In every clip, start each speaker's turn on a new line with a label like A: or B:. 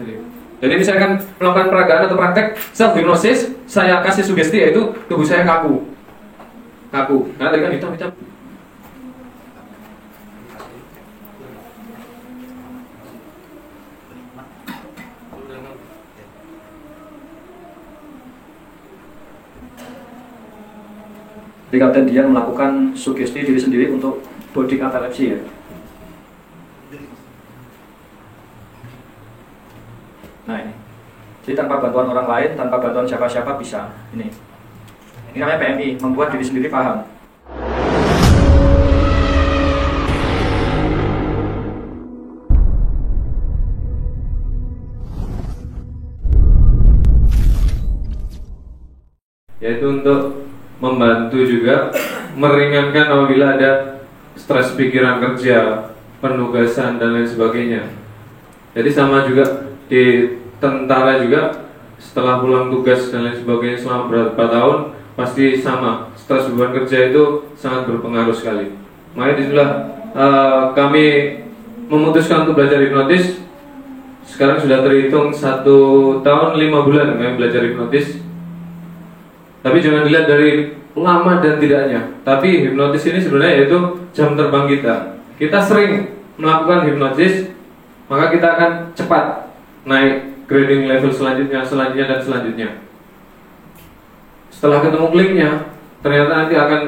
A: Jadi ini saya akan melakukan peragaan atau praktek self hypnosis. Saya kasih sugesti yaitu tubuh saya kaku. Karena tadi kan hitam. Jadi Kapten Dian melakukan sugesti diri sendiri untuk body katalepsi ya. Nah ini, jadi tanpa bantuan orang lain, tanpa bantuan siapa-siapa bisa. Ini namanya PMI, membuat diri sendiri paham.
B: Yaitu untuk membantu juga meringankan apabila ada stres pikiran kerja, penugasan dan lain sebagainya. Jadi sama juga di tentara juga, setelah pulang tugas dan lain sebagainya selama beberapa tahun pasti sama, stres beban kerja itu sangat berpengaruh sekali. Makanya disitulah kami memutuskan untuk belajar hipnotis. Sekarang sudah terhitung 1 tahun 5 bulan kami belajar hipnotis. Tapi jangan dilihat dari lama dan tidaknya. Tapi hipnotis ini sebenarnya yaitu jam terbang kita. Kita sering melakukan hipnotis, maka kita akan cepat naik grading level selanjutnya. Setelah ketemu kliknya, ternyata nanti akan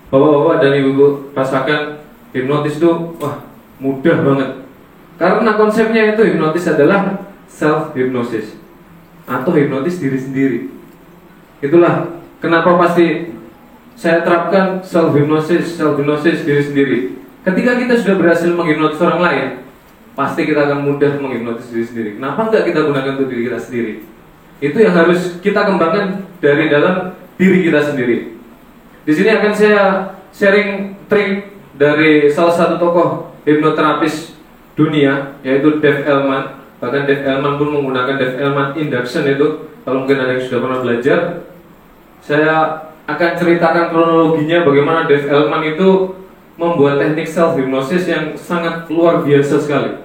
B: bapak-bapak dan ibu-ibu rasakan hipnotis itu wah mudah banget. Karena konsepnya itu hipnotis adalah self hypnosis atau hipnotis diri sendiri. Itulah kenapa pasti saya terapkan self hypnosis diri sendiri. Ketika kita sudah berhasil menghipnotis orang lain, pasti kita akan mudah menghipnotis diri sendiri. Kenapa enggak kita gunakan untuk diri kita sendiri? Itu yang harus kita kembangkan dari dalam diri kita sendiri. Di sini akan saya sharing trik dari salah satu tokoh hipnoterapis dunia, yaitu Dave Elman. Bahkan Dave Elman pun menggunakan Dave Elman Induction itu. Kalau mungkin ada yang sudah pernah belajar, saya akan ceritakan kronologinya bagaimana Dave Elman itu membuat teknik self hypnosis yang sangat luar biasa sekali.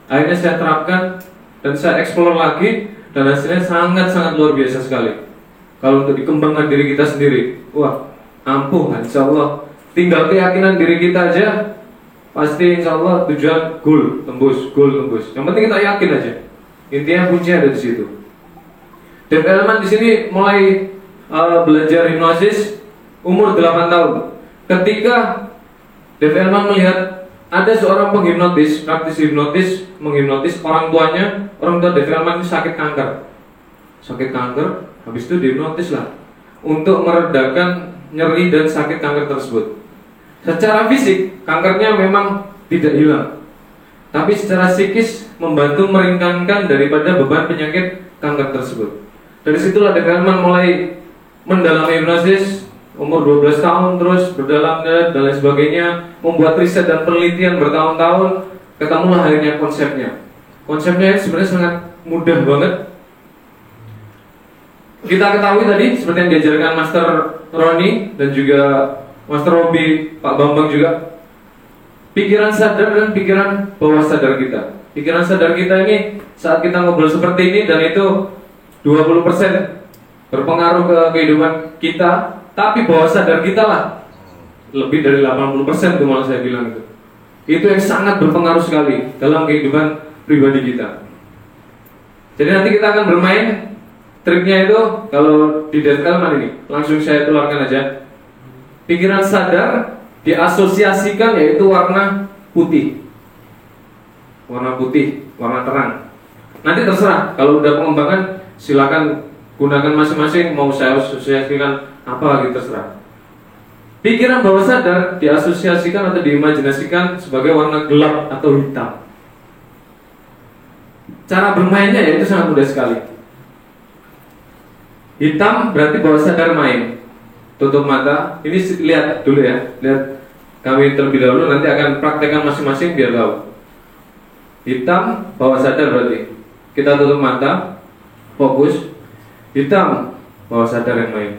B: Akhirnya saya terapkan dan saya explore lagi dan hasilnya sangat luar biasa sekali. Kalau untuk dikembangkan diri kita sendiri, wah ampuh, insya Allah. Tinggal keyakinan diri kita aja, pasti insya Allah tujuan goal tembus. Yang penting kita yakin aja. Intinya kuncinya ada di situ. Dave Elman di sini mulai belajar hipnosis umur 8 tahun. Ketika Dave Elman melihat ada seorang penghipnotis, praktisi hipnotis, menghipnotis orang tuanya. Orang tua Dave Elman itu sakit kanker, habis itu dihipnotis lah untuk meredakan nyeri dan sakit kanker tersebut. Secara fisik kankernya memang tidak hilang, tapi secara psikis membantu meringankan daripada beban penyakit kanker tersebut. Dari situlah Dave Elman mulai mendalami hipnosis umur 12 tahun, terus berdalam dan lain sebagainya, membuat riset dan penelitian bertahun-tahun, ketemulah akhirnya konsepnya. Konsepnya sebenarnya sangat mudah banget. Kita ketahui tadi seperti yang diajarkan Master Roni dan juga Master Robi, Pak Bambang juga, pikiran sadar dan pikiran bawah sadar kita. Pikiran sadar kita ini saat kita ngobrol seperti ini dan itu 20% berpengaruh ke kehidupan kita, tapi bawah sadar kita lah lebih dari 80% itu malah saya bilang itu. Itu yang sangat berpengaruh sekali dalam kehidupan pribadi kita. Jadi nanti kita akan bermain triknya itu kalau di Dave Elman ini langsung saya tularkan aja. Pikiran sadar diasosiasikan yaitu warna putih, warna terang. Nanti terserah kalau udah pengembangan silakan gunakan masing-masing, mau saya asosiasikan apa lagi terserah. Pikiran bawah sadar diasosiasikan atau diimajinasikan sebagai warna gelap atau hitam. Cara bermainnya ya itu sangat mudah sekali. Hitam berarti bawah sadar main. Tutup mata. Ini lihat dulu ya. Lihat kami terlebih dahulu, nanti akan praktekkan masing-masing biar tahu. Hitam bawah sadar berarti kita tutup mata, fokus. Hitam bawah sadar yang main.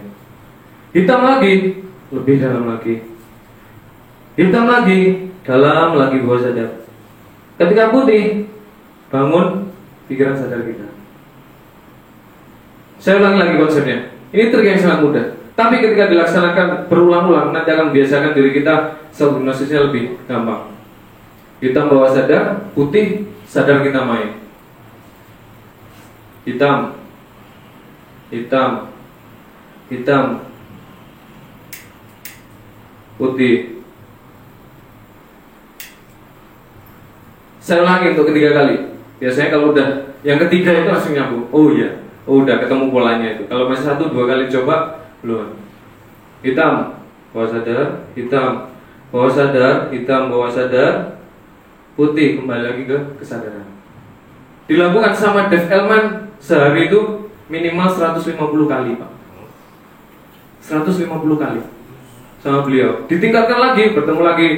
B: Hitam lagi, lebih dalam lagi. Hitam lagi, dalam lagi bawah sadar. Ketika putih, bangun, pikiran sadar kita. Saya ulangi lagi konsepnya. Ini trik yang sangat mudah. Tapi ketika dilaksanakan berulang-ulang, nanti akan membiasakan diri kita self-hipnosisnya lebih gampang. Hitam bawah sadar, putih sadar kita main. Hitam, hitam, hitam, putih. Saya ulangi untuk ketiga kali. Biasanya kalau udah yang ketiga itu langsung nyambung. Oh iya, oh udah ketemu polanya itu. Kalau masih 1-2 kali coba belum. Hitam, bawah sadar, hitam, bawah sadar, hitam, bawah sadar, putih, kembali lagi ke kesadaran. Dilakukan sama Dave Elman sehari itu minimal 150 kali, Pak. 150 kali sama beliau. Ditingkatkan lagi, bertemu lagi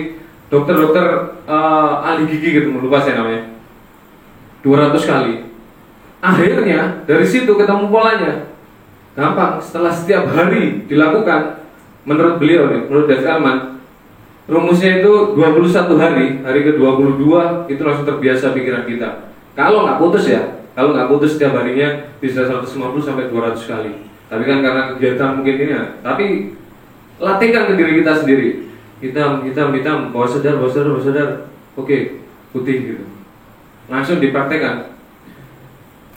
B: dokter-dokter ahli gigi gitu, lupa saya namanya. 200 kali. Akhirnya dari situ ketemu polanya. Gampang, setelah setiap hari dilakukan, menurut beliau nih, menurut Dave Elman, rumusnya itu 21 hari, hari ke-22 itu langsung terbiasa pikiran kita. Kalau nggak putus ya, kalau nggak putus setiap harinya bisa 150 sampai 200 kali. Tapi kan karena kegiatan mungkin ini ya, tapi latihkan ke diri kita sendiri. Hitam, hitam, hitam, bawah sadar, bawah sadar, bawah sadar. Oke, putih gitu. Langsung dipraktekkan.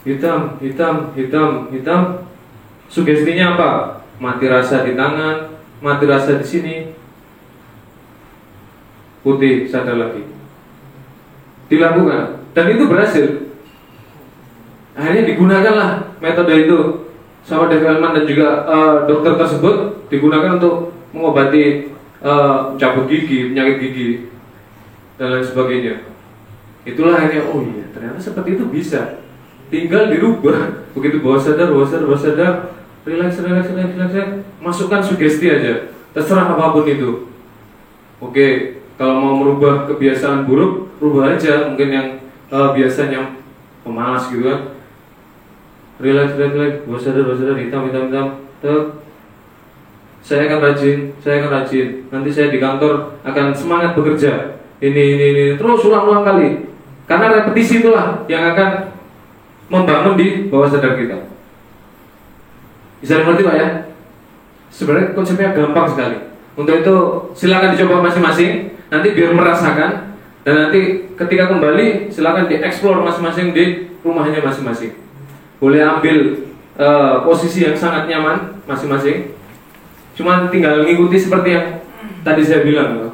B: Hitam, hitam, hitam, hitam. Sugestinya apa? Mati rasa di tangan, mati rasa di sini. Putih, sadar lagi. Dilakukan dan itu berhasil. Akhirnya digunakanlah metode itu sama Dave Elman dan juga dokter tersebut, digunakan untuk mengobati cabut gigi, penyakit gigi dan lain sebagainya. Itulah akhirnya, oh iya ternyata seperti itu bisa. Tinggal dirubah. Begitu bawah sadar, bawah sadar, bawah sadar, relax, relax, relax, relax, masukkan sugesti aja, terserah apapun itu. Oke, kalau mau merubah kebiasaan buruk, rubah aja. Mungkin yang biasanya pemalas gitu kan. Relax, relax, relax, bawah sadar, hitam, hitam, hitam. Saya akan rajin, saya akan rajin. Nanti saya di kantor akan semangat bekerja. Ini, terus ulang-ulang kali. Karena repetisi itulah yang akan membangun di bawah sadar kita. Bisa dimengerti Pak ya? Sebenarnya konsepnya gampang sekali. Untuk itu silakan dicoba masing-masing. Nanti biar merasakan. Dan nanti ketika kembali silakan dieksplor masing-masing di rumahnya masing-masing. Boleh ambil posisi yang sangat nyaman masing-masing. Cuma tinggal mengikuti seperti yang tadi saya bilang.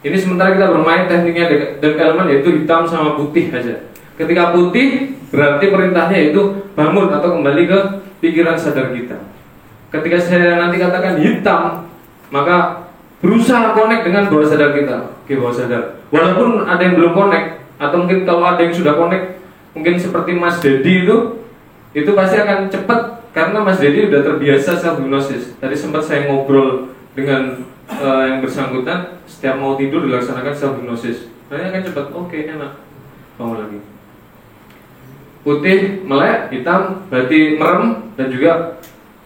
B: Ini sementara kita bermain tekniknya Dave Elman, yaitu hitam sama putih aja. Ketika putih berarti perintahnya itu bangun atau kembali ke pikiran sadar kita. Ketika saya nanti katakan hitam, maka berusaha connect dengan bawah sadar kita. Oke, bawah sadar. Walaupun ada yang belum connect, atau mungkin kalau ada yang sudah connect, mungkin seperti Mas Dedi itu pasti akan cepat. Karena Mas Dedi udah terbiasa self-hypnosis. Tadi sempat saya ngobrol dengan yang bersangkutan, setiap mau tidur dilaksanakan self-hypnosis. Saya akan cepat, oke, enak. Bangun lagi. Putih, melek, hitam, berarti merem dan juga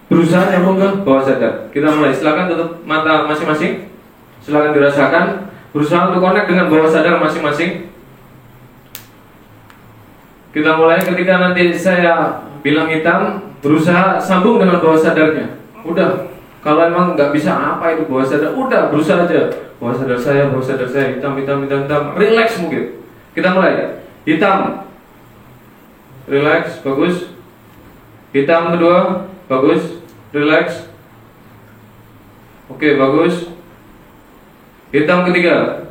B: berusaha nyambung ke bawah sadar. Kita mulai, silakan tutup mata masing-masing. Silakan dirasakan, berusaha untuk connect dengan bawah sadar masing-masing. Kita mulai ketika nanti saya bilang hitam, berusaha sambung dengan bawah sadarnya. Udah, kalau emang nggak bisa apa itu bawah sadar, udah berusaha aja. Bawah sadar saya, hitam, hitam, hitam, hitam. Relax mungkin. Kita mulai. Hitam, relax, bagus. Hitam kedua, bagus, relax. Oke, bagus. Hitam ketiga.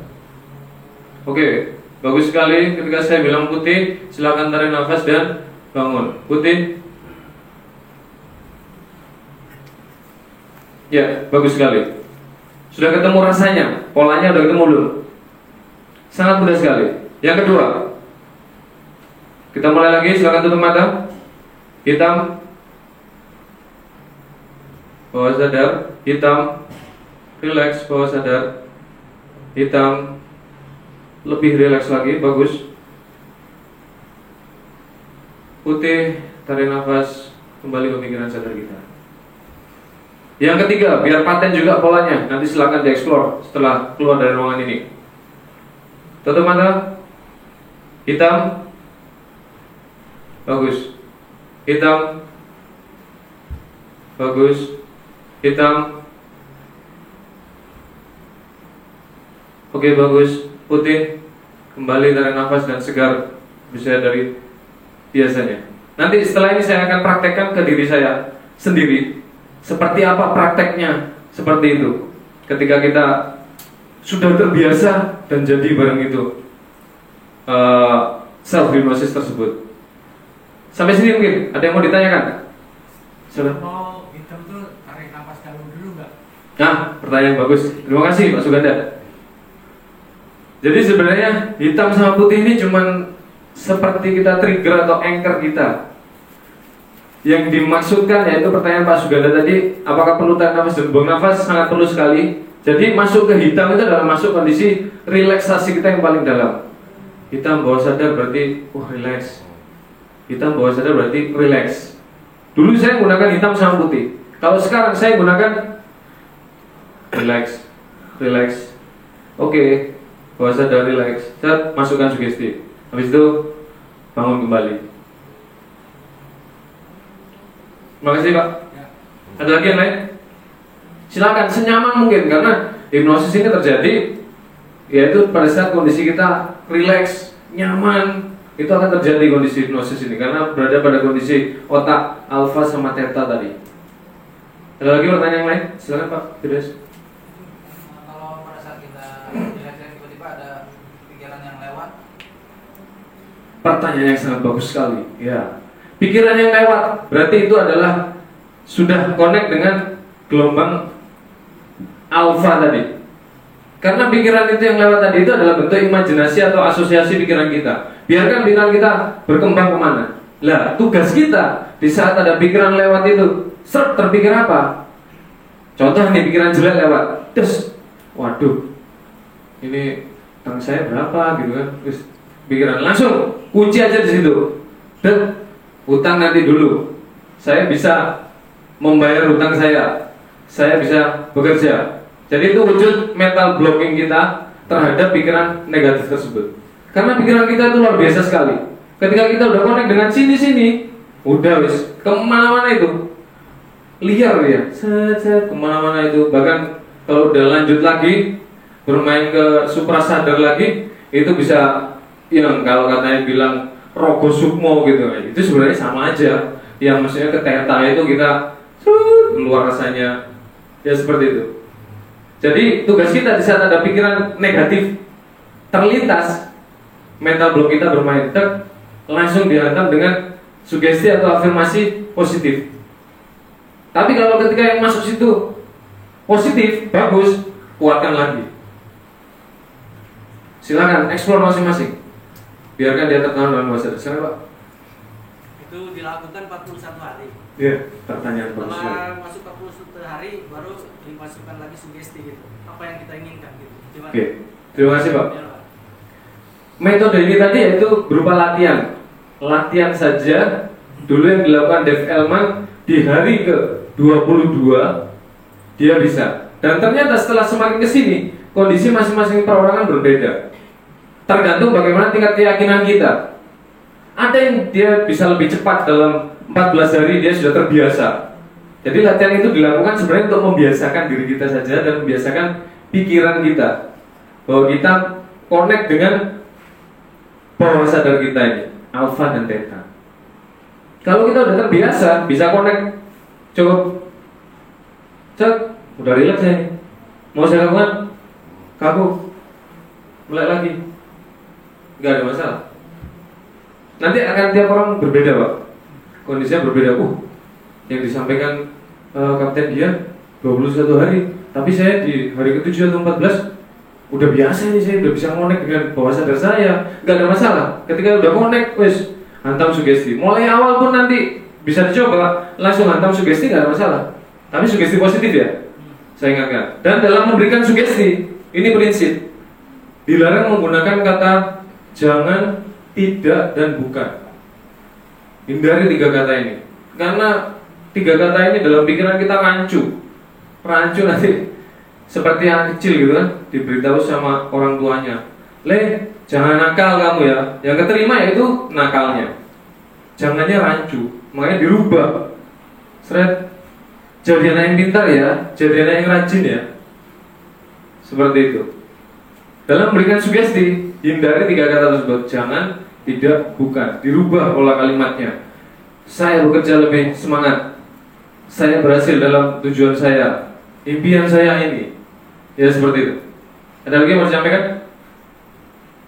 B: Oke, bagus sekali. Ketika saya bilang putih, silakan tarik nafas dan bangun. Putih. Ya, bagus sekali. Sudah ketemu rasanya, polanya udah ketemu belum? Sangat mudah sekali. Yang kedua, kita mulai lagi, silakan tutup mata. Hitam, bawah sadar, hitam, relax, bawah sadar, hitam, lebih relax lagi, bagus. Putih, tarik nafas, kembali ke pikiran sadar kita. Yang ketiga, biar paten juga polanya, nanti silakan dieksplor setelah keluar dari ruangan ini. Tutup mata. Hitam, bagus. Hitam, bagus. Hitam, oke, bagus. Putih, kembali tarik nafas dan segar, bisa dari biasanya. Nanti setelah ini saya akan praktekkan ke diri saya sendiri. Seperti apa prakteknya, seperti itu. Ketika kita sudah terbiasa dan jadi bareng itu self hypnosis tersebut. Sampai sini mungkin ada yang mau ditanyakan? Sudah.
C: Mau hitam tuh tarik nafas dalam dulu nggak?
B: Nah, pertanyaan bagus. Terima kasih Pak Suganda. Jadi sebenarnya hitam sama putih ini cuman seperti kita trigger atau anchor kita. Yang dimaksudkan yaitu pertanyaan Pak Suganda tadi, apakah perlu tarik nafas dan buang nafas? Sangat perlu sekali. Jadi masuk ke hitam itu adalah masuk kondisi relaksasi kita yang paling dalam. Hitam bawah sadar berarti relax. Hitam bawah sadar berarti relax. Dulu saya gunakan hitam sama putih. Kalau sekarang saya gunakan relax, relax. Oke, bawah sadar relax. Saya masukkan sugesti. Habis itu bangun kembali. Terima kasih Pak. Ada lagi yang lain? Silakan, senyaman mungkin, karena hipnosis ini terjadi yaitu pada saat kondisi kita relax, nyaman, itu akan terjadi kondisi hipnosis ini karena berada pada kondisi otak alfa sama theta tadi. Ada lagi pertanyaan yang lain? Silakan Pak Firdaus.
C: Kalau pada saat kita relax tiba-tiba ada pikiran yang lewat.
B: Pertanyaan yang sangat bagus sekali. Ya, pikiran yang lewat berarti itu adalah sudah connect dengan gelombang alfa tadi. Karena pikiran itu yang lewat tadi itu adalah bentuk imajinasi atau asosiasi pikiran kita. Biarkan pikiran kita berkembang kemana. Lah, tugas kita di saat ada pikiran lewat itu, terpikir apa? Contoh nih, pikiran jelek lewat, terus, waduh, ini utang saya berapa gitu kan? Terus pikiran langsung kunci aja di situ. Dan utang nanti dulu. Saya bisa membayar utang saya bisa bekerja. Jadi itu wujud mental blocking kita terhadap pikiran negatif tersebut. Karena pikiran kita itu luar biasa sekali. Ketika kita udah connect dengan sini, udah wis kemana-mana itu liar ya, kemana-mana itu. Bahkan kalau udah lanjut lagi bermain ke suprasadar lagi, itu bisa yang kalau katanya bilang rogo sukmo gitu. Itu sebenarnya sama aja. Yang maksudnya ke theta itu kita keluar rasanya, ya seperti itu. Jadi tugas kita di saat ada pikiran negatif terlintas, mental block kita bermain, langsung dihantam dengan sugesti atau afirmasi positif. Tapi kalau ketika yang masuk situ positif, bagus, kuatkan lagi. Silakan eksplor masing-masing. Biarkan dia tertanam dalam bahasa dasar, Pak.
C: Itu dilakukan 41 hari.
B: Iya, pertanyaan bagus.
C: Setelah masuk 41 hari baru dimasukkan lagi sugesti gitu. Apa yang kita inginkan gitu. Gimana?
B: Oke, terima kasih Pak.
C: Ya, Pak.
B: Metode ini tadi yaitu berupa latihan. Latihan saja. Dulu yang dilakukan Dave Elman di hari ke-22 dia bisa. Dan ternyata setelah semakin kesini kondisi masing-masing perorangan berbeda. Tergantung bagaimana tingkat keyakinan kita. Ada yang dia bisa lebih cepat, dalam 14 hari dia sudah terbiasa. Jadi latihan itu dilakukan sebenarnya untuk membiasakan diri kita saja dan membiasakan pikiran kita bahwa kita connect dengan bawah sadar kita ini, alfa dan theta. Kalau kita udah terbiasa, bisa connect, cukup, udah relax ya. Mau saya lakukan, kaku, mulai lagi, nggak ada masalah. Nanti akan tiap orang berbeda Pak, kondisinya berbeda. Yang disampaikan Kapten dia 21 hari, tapi saya di hari ke-7 atau 14 udah biasa nih, saya udah bisa connect dengan bawah sadar saya, nggak ada masalah. Ketika udah connect, wes hantam sugesti. Mulai awal pun nanti bisa dicoba langsung hantam sugesti, nggak ada masalah. Tapi sugesti positif ya, saya ingatkan. Dan dalam memberikan sugesti, ini prinsip dilarang menggunakan kata jangan, tidak, dan bukan. Hindari 3 kata ini, karena 3 kata ini dalam pikiran kita rancu nanti seperti yang kecil gitu kan, diberitahu sama orang tuanya, jangan nakal kamu ya. Yang keterima yaitu nakalnya. jangannya rancu, makanya dirubah. Seret, jadi anak yang pintar ya, jadi anak yang rajin ya. Seperti itu. Dalam memberikan sugesti, hindari 3 kata tersebut. Jangan, tidak, bukan. Dirubah pola kalimatnya. Saya bekerja lebih semangat. Saya berhasil dalam tujuan saya. Impian saya ini. Ya seperti itu. Ada lagi yang mau disampaikan?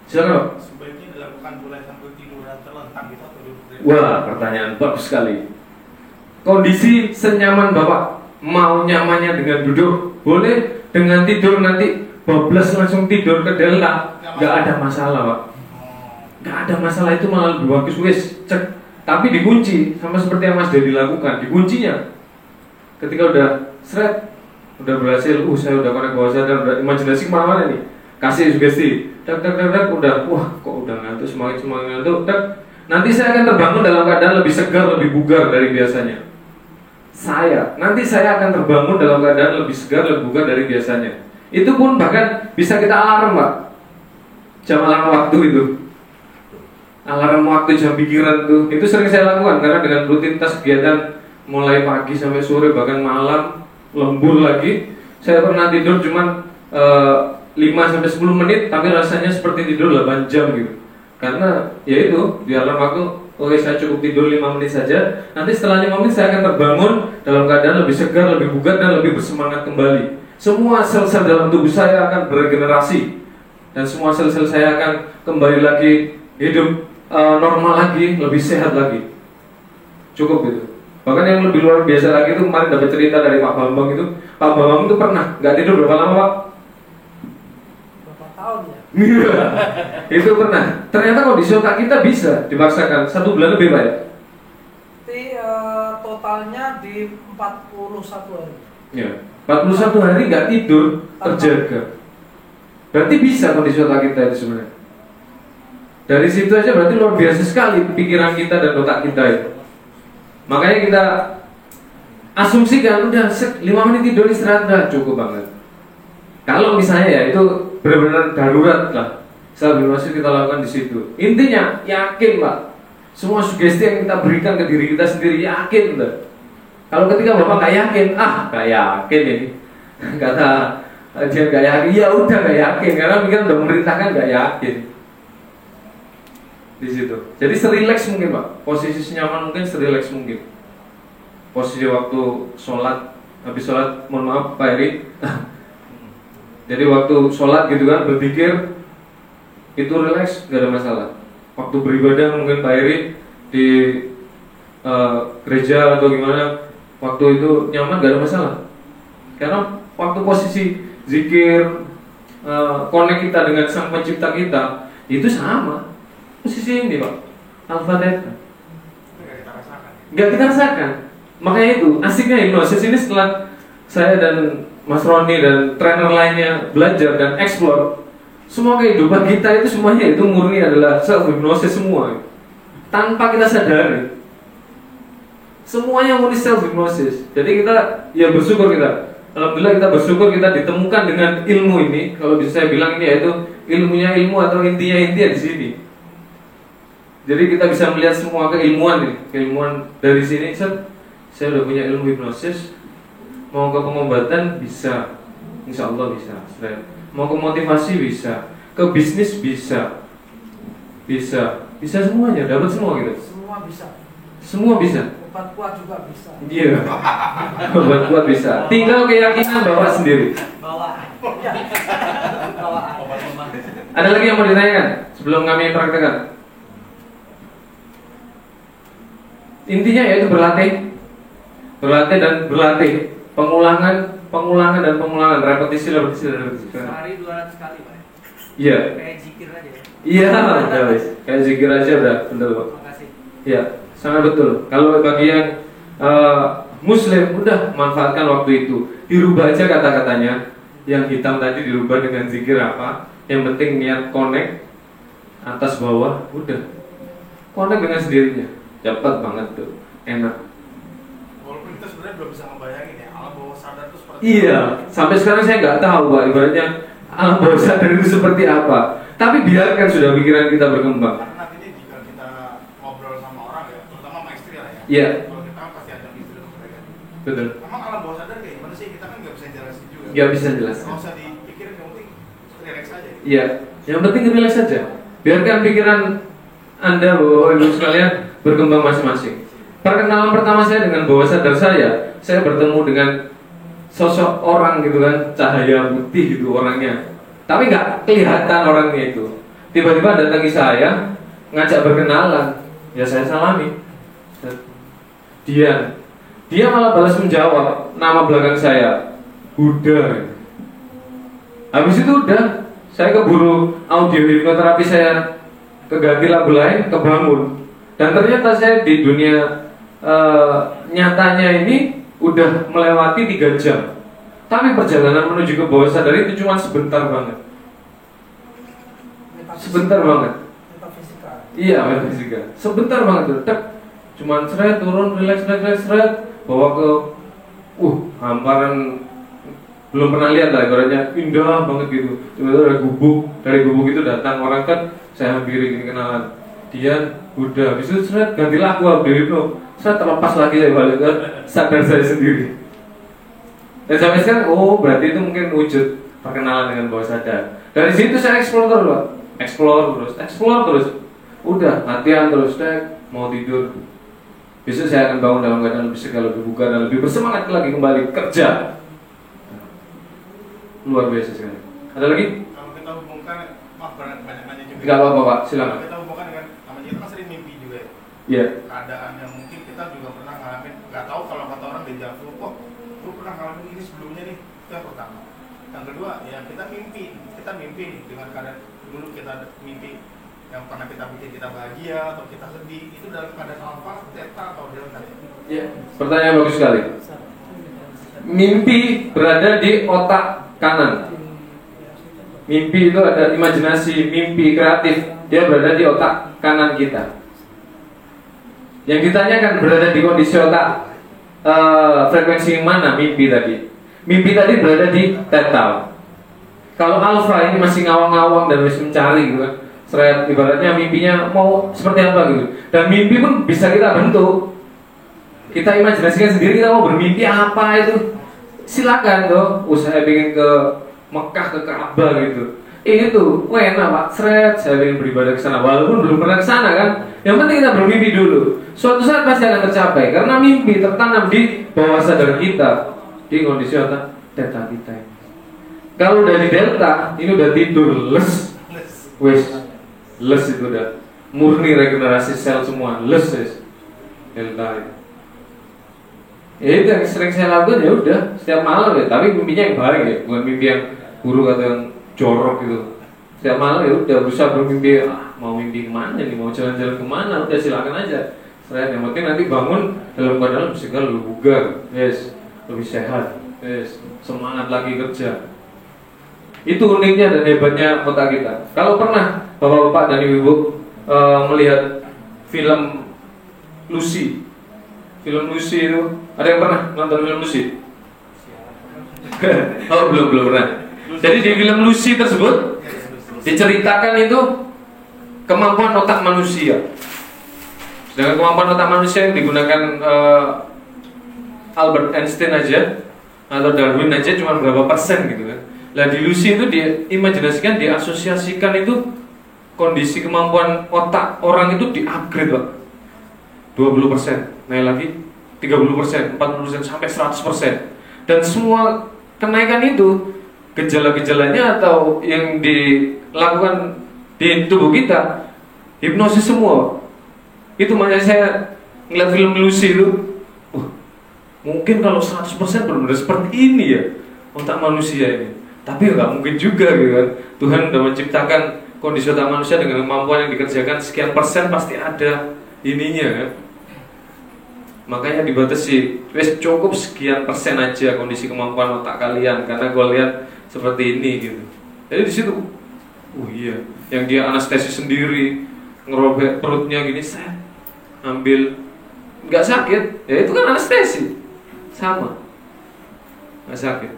B: Silakan Pak.
D: Sebaiknya dilakukan mulai sambil tidur dan terlentang gitu atau duduk?
B: Wah, pertanyaan bagus sekali. Kondisi senyaman Bapak, mau nyamannya dengan duduk, boleh dengan tidur nanti bablas langsung tidur ke dalam, nggak ada masalah Pak. Nggak ada masalah, itu malah lebih bagus wis cek. Tapi dikunci sama seperti yang Mas Dedi lakukan, dikuncinya. Ketika udah seret, udah berhasil, saya udah connect bawah sadar, udah imajinasi kemana-mana nih, kasih sugesti, tak, udah, wah kok udah ngantuk, semakin ngantuk, tak. Nanti saya akan terbangun dalam keadaan lebih segar, lebih bugar dari biasanya. Nanti saya akan terbangun dalam keadaan lebih segar, lebih bugar dari biasanya. Itu pun bahkan bisa kita alarm Pak, jam alarm waktu itu. Alarm waktu, jam pikiran itu sering saya lakukan karena dengan rutinitas kegiatan mulai pagi sampai sore bahkan malam lembur lagi, saya pernah tidur cuma 5-10 menit tapi rasanya seperti tidur 8 jam gitu. Karena ya itu di alarm waktu, oke saya cukup tidur 5 menit saja, nanti setelah 5 menit saya akan terbangun dalam keadaan lebih segar, lebih bugar dan lebih bersemangat kembali. Semua sel-sel dalam tubuh saya akan beregenerasi dan semua sel-sel saya akan kembali lagi hidup normal lagi, lebih sehat lagi. Cukup gitu. Bahkan yang lebih luar biasa lagi itu kemarin dapat cerita dari Pak Bambang itu. Pak Bambang itu pernah nggak tidur berapa lama Pak?
C: Berapa tahun ya?
B: Iya, itu pernah. Ternyata kondisi otak kita bisa dipaksakan 1 bulan lebih Pak ya?
C: Totalnya di 41 hari.
B: Ya, 41 hari nggak tidur terjaga. Berarti bisa kondisi otak kita itu sebenarnya. Dari situ aja berarti luar biasa sekali pikiran kita dan otak kita itu. Makanya kita asumsikan udah 5 menit tidur istirahat udah cukup banget. Kalau misalnya ya itu benar-benar darurat lah, self-hypnosis kita lakukan di situ. Intinya yakin Pak, semua sugesti yang kita berikan ke diri kita sendiri yakin Pak. Kalau ketika Bapak nggak yakin, nggak yakin ini, kata dia nggak yakin, ya udah nggak yakin karena pikiran udah memerintahkan nggak yakin. Di situ. Jadi serileks mungkin Pak, posisi senyaman mungkin serileks mungkin. Posisi waktu sholat, habis sholat, mohon maaf Pak Eri. Jadi waktu sholat gitu kan, berpikir itu rileks, nggak ada masalah. Waktu beribadah mungkin Pak Eri di gereja atau gimana, waktu itu nyaman nggak ada masalah. Karena waktu posisi zikir, connect kita dengan Sang Pencipta kita, itu sama. Posisi ini Pak, alfa theta. Nggak kita rasakan. Makanya itu asiknya hipnosis ini setelah saya dan Mas Roni dan trainer lainnya belajar dan explore, semua kehidupan kita itu semuanya itu murni adalah self hipnosis semua, tanpa kita sadari. Semuanya murni self hipnosis. Jadi kita ya bersyukur kita. Alhamdulillah kita bersyukur kita ditemukan dengan ilmu ini. Kalau bisa saya bilang ini yaitu ilmunya ilmu atau intinya di sini. Jadi kita bisa melihat semua keilmuan nih, keilmuan dari sini. Saya udah punya ilmu hipnosis, mau ke pengobatan bisa, insya Allah bisa. Mau ke motivasi bisa, ke bisnis bisa, bisa semuanya, dapat semua gitu.
C: Semua bisa.
B: Semua bisa.
C: Obat kuat juga bisa.
B: Iya, obat kuat bisa. Tinggal keyakinan Bapak sendiri.
C: Bawa. Ya. Bawa.
B: Ada lagi yang mau ditanyakan sebelum kami praktekkan? Intinya yaitu berlatih dan berlatih, pengulangan dan pengulangan, repetisi.
C: Sehari 200 kali Pak.
B: Iya.
C: Kayak zikir aja ya.
B: Iya, udah wis. Kayak zikir aja udah, betul Pak.
C: Terima kasih.
B: Iya, sangat betul. Kalau bagi yang Muslim, udah manfaatkan waktu itu. Dirubah aja kata-katanya. Yang hitam tadi dirubah dengan zikir apa? Yang penting niat connect atas bawah, udah. Connect dengan sendirinya. Cepat banget tuh, enak.
D: Walaupun kita sebenarnya belum bisa ngebayangin ya alam bawah sadar itu seperti
B: Iya, sampai sekarang saya nggak tahu Pak, ibaratnya alam bawah sadar itu seperti apa. Tapi biarkan sudah pikiran kita berkembang.
D: Karena nantinya jika kita ngobrol sama orang ya, terutama
A: Iya,
D: Kalau kita kan pasti ada istri untuk mereka.
A: betul.
D: Emang alam bawah sadar kayak gimana sih? Kita kan nggak bisa jelasin juga.
A: Nggak bisa jelas.
D: Nggak usah dipikirin, yang penting relax aja.
A: Iya, yang penting relax saja. Biarkan pikiran Anda, Bapak Ibu sekalian, berkembang masing-masing. Perkenalan pertama saya dengan bawah sadar saya bertemu dengan sosok orang gitu kan, cahaya putih gitu orangnya. Tapi nggak kelihatan orangnya itu. Tiba-tiba datangi saya, ngajak berkenalan, ya saya salami. Dia malah balas menjawab nama belakang saya, Buddha. Habis itu udah, saya keburu audio hipnoterapi saya keganti lagu lain, kebangun. Dan ternyata saya di dunia nyatanya ini udah melewati 3 jam. Tapi perjalanan menuju ke bawah sadar itu cuma sebentar banget. Sebentar banget. Iya, metafisika. Sebentar banget tuh. Tek. Cuman seret turun, relax, seret, bawa ke hamparan belum pernah lihat lah, ibaratnya indah banget gitu. Tiba-tiba dari gubuk itu datang orang kan, saya hampiri gini kenalan. Dia udah, habis itu seret ganti lagu dari itu. Saya terlepas lagi saya balik ke sadar saya sendiri. Dan sampai sekarang, berarti itu mungkin wujud perkenalan dengan bawah sadar. Dari situ saya explore terus, Pak. Explore terus. Udah, latihan terus, mau tidur. Besok saya akan bangun dalam keadaan lebih segar, lebih bugar, dan lebih bersemangat lagi kembali kerja. Luar biasa sekali. Ada lagi?
D: Kalau kita hubungkan, maaf banyak nanya juga.
A: Tidak apa-apa, Pak. Silakan.
D: Kalau kita hubungkan dengan, namanya kita kan sering mimpi juga ya.
A: Iya.
D: Keadaan yang mungkin kita juga pernah ngalamin. Nggak tahu kalau kata orang deja vu, kok lu pernah ngalamin ini sebelumnya nih. Itu yang pertama. Yang kedua, ya kita mimpi nih dengan keadaan dulu kita mimpi yang pernah kita bikin kita bahagia atau kita sedih, itu dalam keadaan alfa, theta atau delta ya?
A: Iya. Pertanyaan bagus sekali. Mimpi berada di otak kanan. Mimpi itu ada imajinasi, mimpi kreatif. Dia berada di otak kanan kita. Yang ditanyakan berada di kondisi otak frekuensi mana mimpi tadi? Mimpi tadi berada di theta. Kalau alfa ini masih ngawang-ngawang dan masih mencari gitu kan. Seret, ibaratnya mimpinya mau seperti apa gitu. Dan mimpi pun bisa kita bentuk. Kita imajinasikan sendiri kita mau bermimpi apa itu. Silakan tuh, saya ingin ke Mekah, ke Ka'bah gitu. Itu enak Pak, seret, saya ingin beribadah ke sana walaupun belum pernah ke sana kan. Yang penting kita bermimpi dulu. Suatu saat pasti akan tercapai karena mimpi tertanam di bawah sadar kita, di kondisi otak theta kita. Kalau udah di delta, ini udah tidur les itu udah murni regenerasi sel semua, les delta itu. Ya itu yang sering saya lakukan, ya udah setiap malam ya, tapi mimpinya yang baik ya, bukan mimpi yang buruk atau yang jorok gitu. Setiap malam ya udah berusaha bermimpi, mau mimpi kemana nih, mau jalan-jalan kemana, udah silakan aja. Selain yang penting nanti bangun dalam keadaan lebih segar, lebih bugar, lebih sehat, semangat lagi kerja. Itu uniknya dan hebatnya otak kita. Kalau pernah bapak-bapak dan ibu-ibu melihat film Lucy itu, ada yang pernah nonton film Lucy? Oh belum pernah. Jadi di film Lucy tersebut diceritakan itu kemampuan otak manusia. Sedangkan kemampuan otak manusia yang digunakan Albert Einstein aja atau Darwin aja cuma berapa persen gitu kan. Nah di Lucy itu diimajinasikan, diasosiasikan itu kondisi kemampuan otak orang itu di-upgrade Pak. 20%, naik lagi 30%, 40%, sampai 100%. Dan semua kenaikan itu gejala-gejalanya atau yang dilakukan di tubuh kita hipnosis semua. Itu makanya saya ngeliat film Lucy itu, mungkin kalau 100% benar-benar seperti ini ya otak manusia ini. Tapi nggak mungkin juga gitu kan. Tuhan sudah menciptakan kondisi otak manusia dengan kemampuan yang dikerjakan sekian persen, pasti ada ininya kan. Makanya dibatasi, wes cukup sekian persen aja kondisi kemampuan otak kalian, karena gue lihat seperti ini gitu. Jadi di situ, iya, yang dia anestesi sendiri, ngerobek perutnya gini, saya ambil, nggak sakit, ya itu kan anestesi, sama, nggak sakit.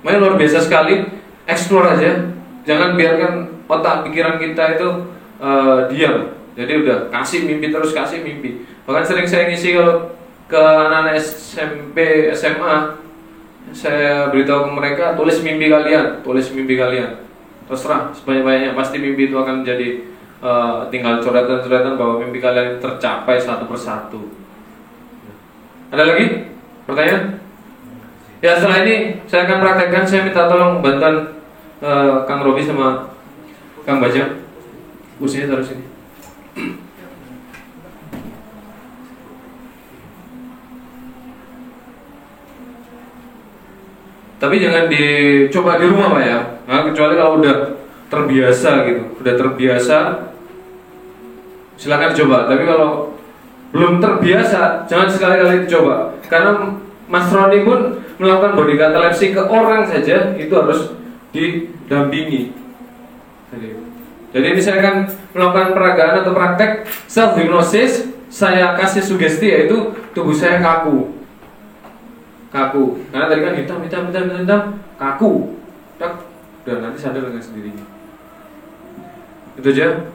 A: Makanya luar biasa sekali, explore aja, jangan biarkan otak pikiran kita itu diam.
B: Jadi udah kasih mimpi terus, kasih mimpi. Bahkan sering saya ngisi kalau ke anak-anak SMP, SMA, saya beritahu ke mereka, tulis mimpi kalian, tulis mimpi kalian. Terserah sebanyak-banyaknya, pasti mimpi itu akan jadi tinggal coretan-coretan bahwa mimpi kalian tercapai satu persatu. Ada lagi pertanyaan? Ya, setelah ini saya akan praktekkan. Saya minta tolong bantuan Kang Robi sama Kang Bajang. Kursinya taruh sini. Tapi jangan dicoba di rumah Pak ya. Nah, kecuali kalau udah terbiasa gitu, udah terbiasa, silakan coba. Tapi kalau belum terbiasa, jangan sekali-kali dicoba. Karena Mas Roni pun melakukan body catalepsy ke orang saja itu harus didampingi. Jadi ini saya akan melakukan peragaan atau praktek self hypnosis. Saya kasih sugesti yaitu tubuh saya kaku. Kaku, karena tadi kan hitam, kaku, dan nanti sadar dengan sendirinya. Itu aja.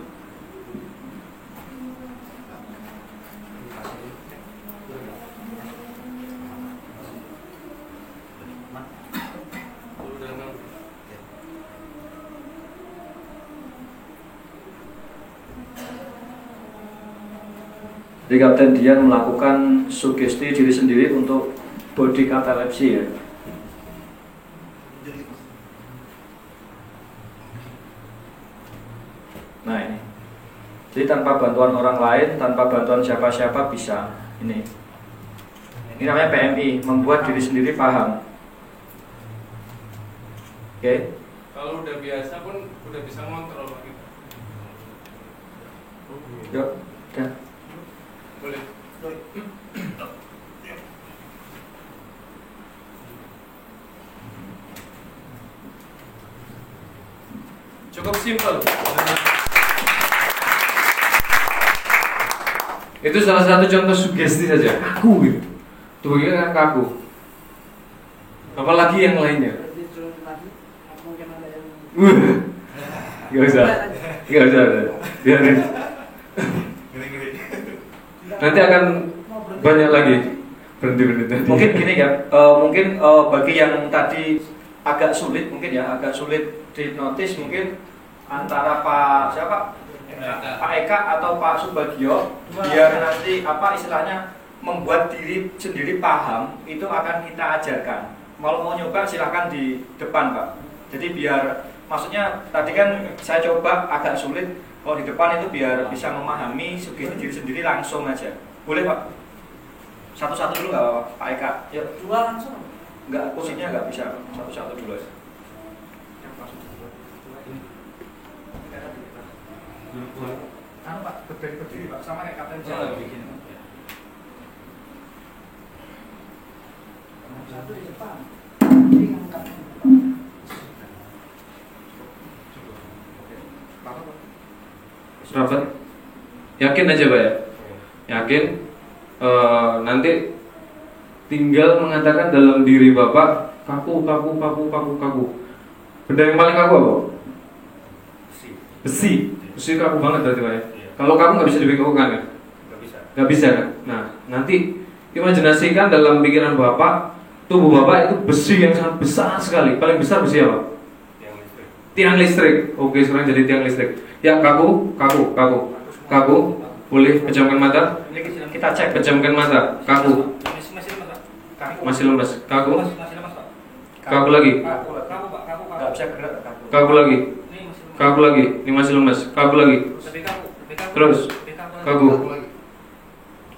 E: Jadi Kapten Dian melakukan sugesti diri sendiri untuk body catalepsy ya. Nah ini, jadi tanpa bantuan orang lain, tanpa bantuan siapa-siapa bisa ini. Ini namanya PMI, membuat diri sendiri paham. Oke?
B: Kalau udah biasa pun udah bisa ngontrol lagi.
E: Yuk, udah.
B: Boleh. Cukup simpel. Itu salah satu contoh sugesti saja. Kaku gitu. Tubuhnya kan kaku. Apalagi yang lainnya. Gak usah. Biarin. Nanti akan banyak lagi. Berhenti.
E: Mungkin gini ya, bagi yang tadi agak sulit dihipnotis, mungkin antara Pak siapa? Pak Eka atau Pak Subagio, biar nanti istilahnya membuat diri sendiri paham, itu akan kita ajarkan. Kalau mau nyoba silahkan di depan Pak. Jadi biar, maksudnya tadi kan saya coba agak sulit, kalau di depan itu biar bisa memahami sugesti diri sendiri langsung aja. Boleh Pak? Satu-satu dulu nggak apa-apa Pak Eka? Ya.
C: Dua langsung?
E: Nggak, posisinya nggak bisa, satu-satu dulu aja.
C: Pak, berdiri Pak, sama kayak Kapten Jalan bikin. Satu di depan.
B: Rapat. Yakin aja Pak ya? Yakin. Nanti tinggal mengatakan dalam diri Bapak kaku. Benda yang paling kaku apa? Besi kaku banget berarti Pak ya? Kalau kaku nggak bisa dibekukan ya? Nggak bisa kan? Nah, nanti imajinasikan dalam pikiran Bapak, tubuh Bapak itu besi yang sangat besar sekali. Paling besar besi apa? Tiang listrik. Oke, sekarang jadi tiang listrik. Ya, kaku. Boleh pejamkan mata.
E: Kita cek.
B: Pejamkan mata. Kaku. Masih lemas. Kaku. Kaku lagi.
E: Nggak bisa gerak.
B: Kaku lagi. Kaku lagi. Ini masih lemas. Kaku lagi. Terus. Kaku.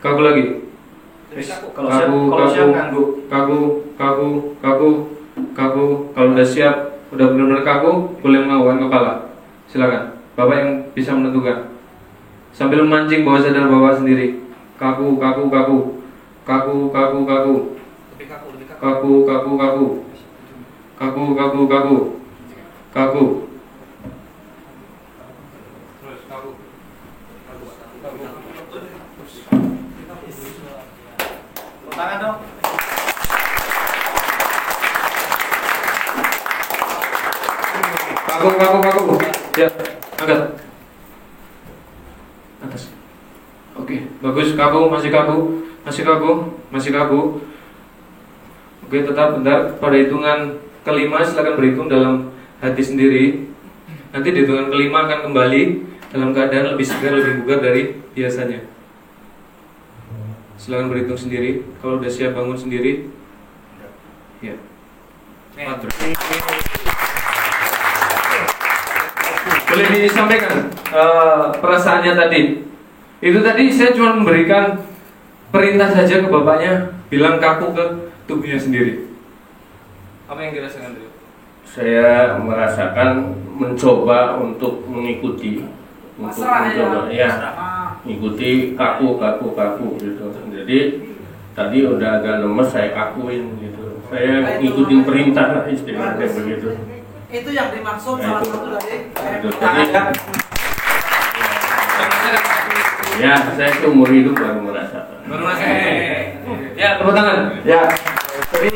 B: Kaku lagi.
E: Kalau siap ngangguk.
B: Kaku. Kalau udah siap, udah benar-benar kaku, boleh menganggukkan kepala. Silakan. Bapak yang bisa menentukan. Sambil memancing bawah sadar Bapak sendiri. Kaku.
E: Tangan dong.
B: Kaku. Ya, angkat. Atas. Bagus, kaku, masih kaku, masih kaku, masih kaku. Oke, tetap bentar. Pada hitungan kelima silakan berhitung dalam hati sendiri. Nanti di hitungan kelima akan kembali dalam keadaan lebih segar, lebih bugar dari biasanya. Silakan berhitung sendiri. Kalau udah siap bangun sendiri. Ya. Boleh disampaikan perasaannya tadi. Itu tadi saya cuma memberikan perintah saja ke bapaknya, bilang kaku ke tubuhnya sendiri. Apa yang dirasakan dulu?
F: Saya merasakan mencoba untuk mengikuti, untuk mencoba ya, mengikuti kaku gitu. Jadi tadi udah agak lemes, saya kakuin gitu. Saya ngikutin perintah lah istilahnya begitu.
C: Itu yang dimaksud salah satu dari
F: Ya, saya seumur hidup baru merasakan.
B: Baru merasakan. Ya, tepuk tangan.
E: Ya, jadi